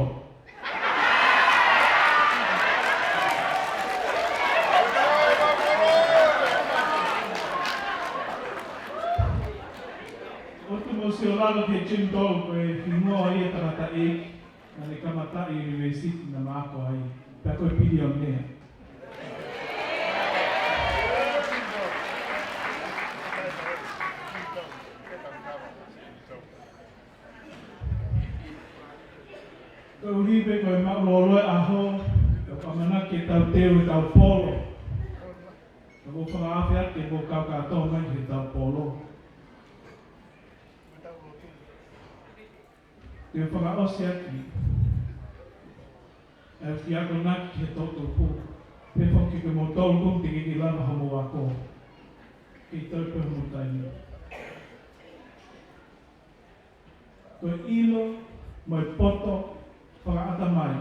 O tu mo si o lalo ke Jindo, koe hingoa i e tarata e, na ne kamata i University na maako ai, pia koe pidi o nea. Kau hibe koe mauloloe aho, ka pamana ke tau teo e tau polo. Ka mo whangaafe ake mo kau katoa mai he tau polo. Te whangaose aki, e ki ako naki he toto pō. Pe whoki ke mo tau kum te ki lama homo ako. Ki tau pe homo taini. Koe ilo, moi poto, whakaata mai,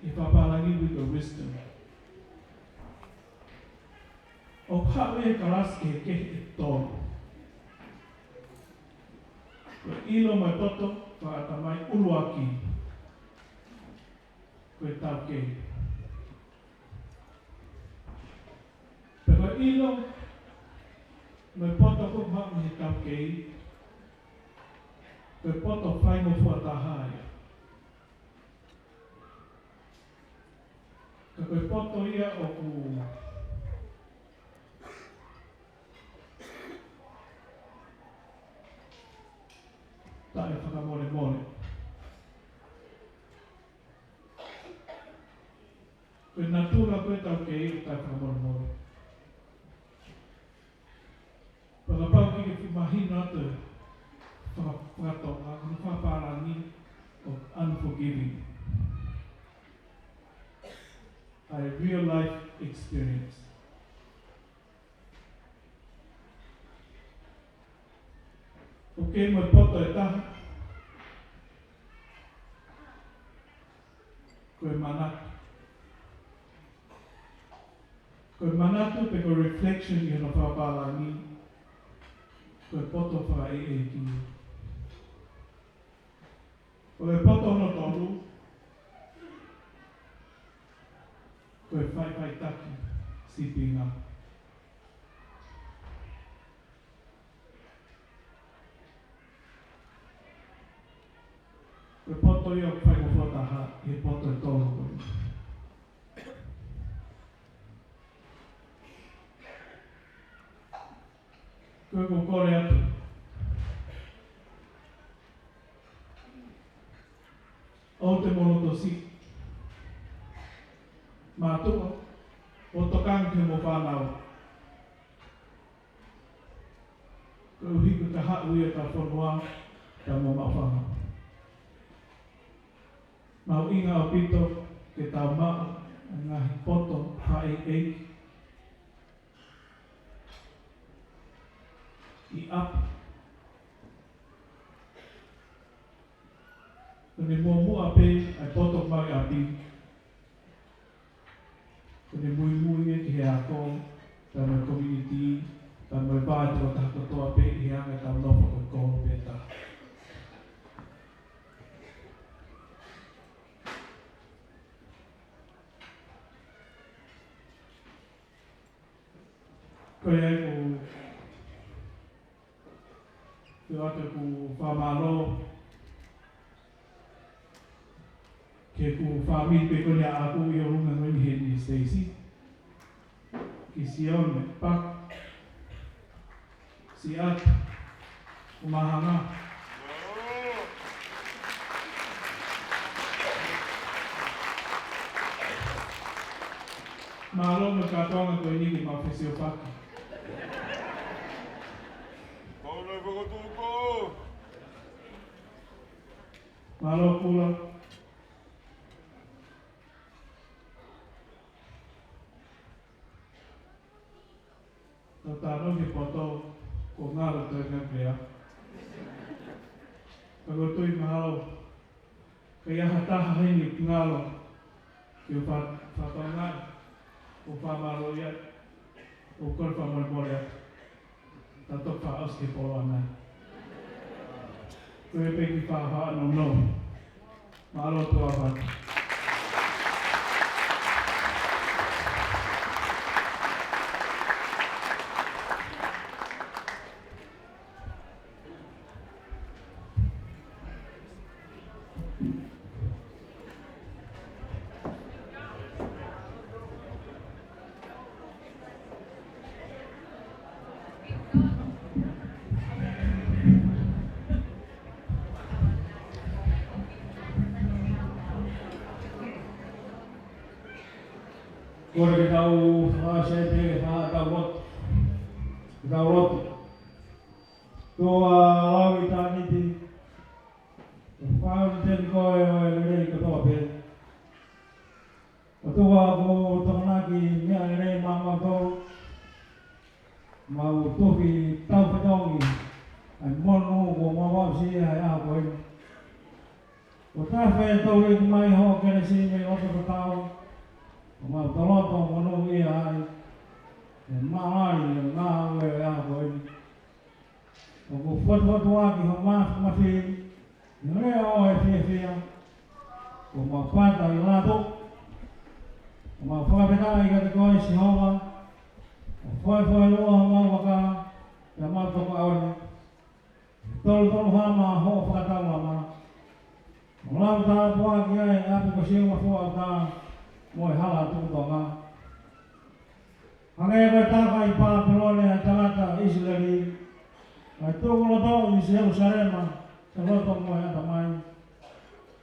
i whaparangi with the wisdom. O kawe e karaske he kehi e tōru. Koe ilo mai poto, whakaata mai uluaki. Koe tau kehi. Pe koe ilo, mai poto ko maki he tau kehi. Koe poto whai mo fuatahai. Ka koe poto ia o ku tae whakamore more. Koe natura koe tau kei o tae whakamore more. Whakapau ki ke whimahina atu whakatonga, kunu whaparani of unforgiving. A real life experience. Okay, mo poto e taha. Koe manatu. Koe manatu pe ko reflection i hana whaparani. Koe poto wha e ki. Koe poto no tonu. Koe whai taki, sipinga. Koe poto i o whai mo whataha, he poto e tōru koe. Koe ko kore atu. O te mono tosi. Mātua, o tokang te mo whānau. Ko uhiku ka hau ia ka whanua, ka mo mawhanga. Mau inga o pito, ke tau mau, ngahi poto, hae eiki. I apa. Kone mua pe, ai poto mai api. Kone mui e ki he ako, tā mai community, tā mai pātira tā katoa pe i anga tā nopo ko kōno pe tā. Koe ai ko te ate ko whamaro ke ku whami pe kone a aku i o runga ngoni he ni Stacey. Ki Sion me pak. Si at. Umahanga. Malo me katoanga ko ini ki mawhesio paki. Malo pula. Tatano ki poto ko ngaro to nga kaya. Kago tui mahalo. Kaya hata haini ngalo. Ki fatongai. O pamalo ya. O kol pamal ya. Tato paos ki polo anai. Koe peki whaha no. Mahalo tua whaka. Kore ke tau whaasete, tau roti. Toa lawi tāniti. Whaun ten koe o e rei katoa pe. O toa ko tamanaki mea rei mama tau. Mau toki tau whatongi. Ai mono ko mawapsi ai a koe. O tāwhe tau e mai ho kene si me oto katau. O mau taloto mono i ai. E maari e ngā ue e a koe. O ko whatuatu aki ho mawhi. I rea o e whiawhia. O mau whata i lato. O mau whakapeta i kate koe si homa. O whai loa ho mau waka. Ia mau toko aone. Tolu hama ho whakatau mama. O lau tā puaki ai api ko siunga fua tā. Moi hala tutonga. Hange koe taka i Pāpilone a tangata Israeli. Ai tūkolo tau i Jerusalema. Sa roto moi ata mai.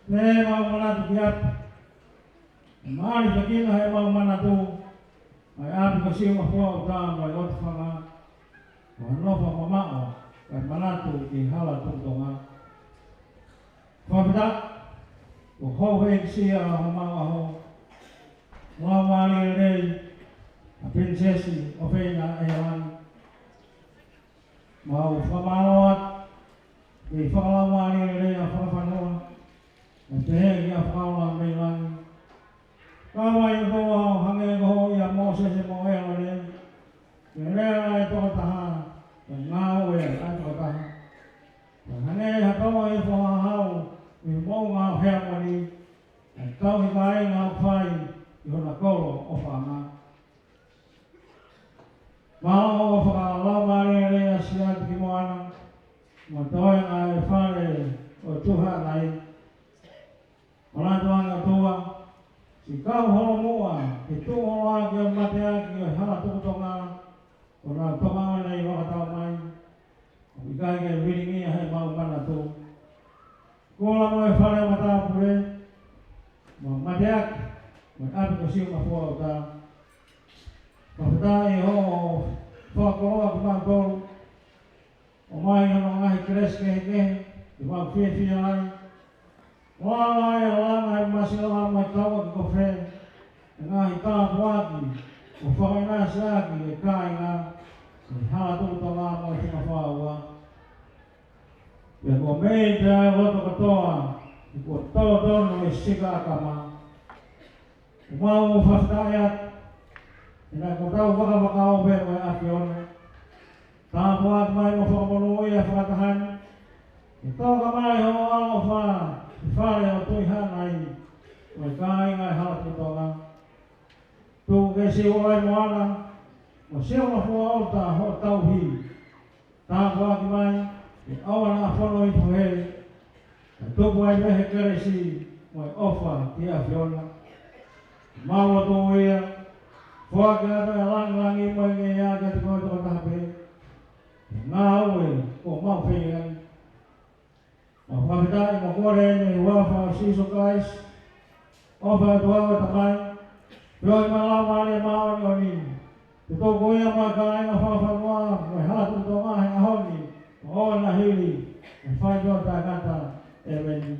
Pehe mau manatu ki api. Maari whakina he mau manatu. Ai api ko siunga fua o tā mai otwhanga. O hanofa mamao. Kai manatu ki hala tutonga. Whapita. O hauhe sia ho mau aho. Mua wari rei, a princesi o whena e wani. Mau whamaloat, e whakala wari rei a whakawhanoa, e te hegi a whakala mei wani. Kawai o toa o hange koho i a Moses e mo ea rei, e rea e toka taha, e ngā ue e toka taha. E hange ha toa i whakahau, e mou ngā hea wani, e tau hi kai ngā whai, I hona kolo o whaanga. Mao o whakalau mare rea siat ki moana. Mo toi ngā e whare o tuha nai. O nā tuanga tua. Si kau holo mua. Ki tu holo a ki o matea ki o hala tukutonga. O nā tonga nei wakatau mai. O i kai ke wiringi a he mau mana tu. Kola mo e whare o mataa pure. Mo matea ki. Mai api ko siunga fua o tā. Mawhitai ho whakoroa ki mau tolu. O mai hono ngahi kres kehe. I mau whia ai. Wala e langa e masila mai taua ki ko whe. E ngahi tāpu aki. O whakainasi aki e kai ngā. E hala tukuta ngā mo e tina whaua. E ko mei te ai roto katoa. I ko tolo tono e sika akama. O mau o whaftai at. E nai ko tau whakawhakao pe mai aki one. Tāpu at mai mo whakamono i a whakatahani. E toka mai ho alo wha. I whare o tui hanai. O i kai ngai hala tutonga. Tū ke si o ai moana. O siona fua o ta ho tau hi. Tāpu at mai. E awana a whono i whahe. E tupu ai mehe keresi. Moi ofa ia fiona. Mawa to ia. Fuaga na lang mo ngi ya ga ko to ta pe. Ngau e ko ma fe ngai. Ma fa ta mo ko re ni wa fa si so guys. Ofa to wa ta mai. Rồi mà lao mà đi mau rồi đi. Tụi tôi cũng yêu mà cái anh hoa pha hoa, người hát tụi tôi mà hay hơn đi. Ô là hili, phải cho ta kata, em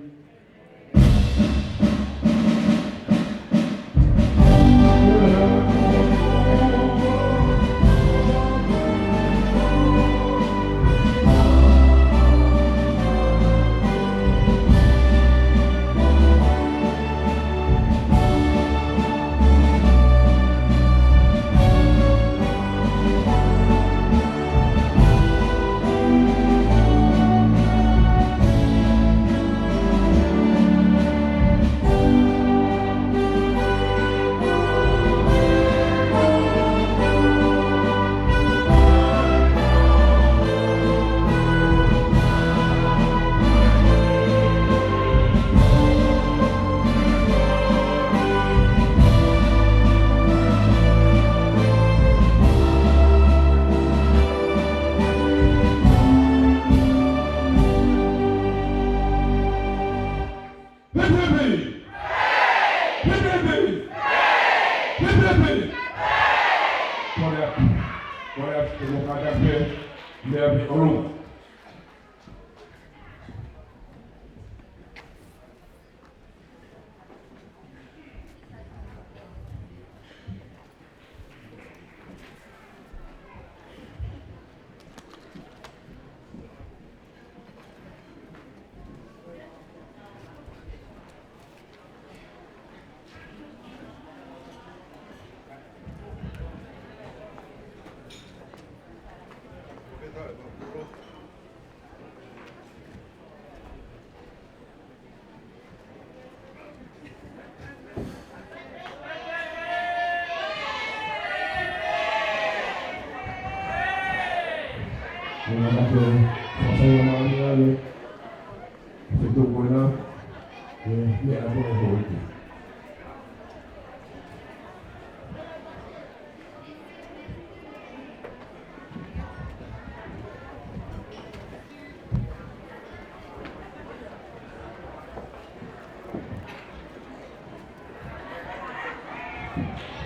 Thank you.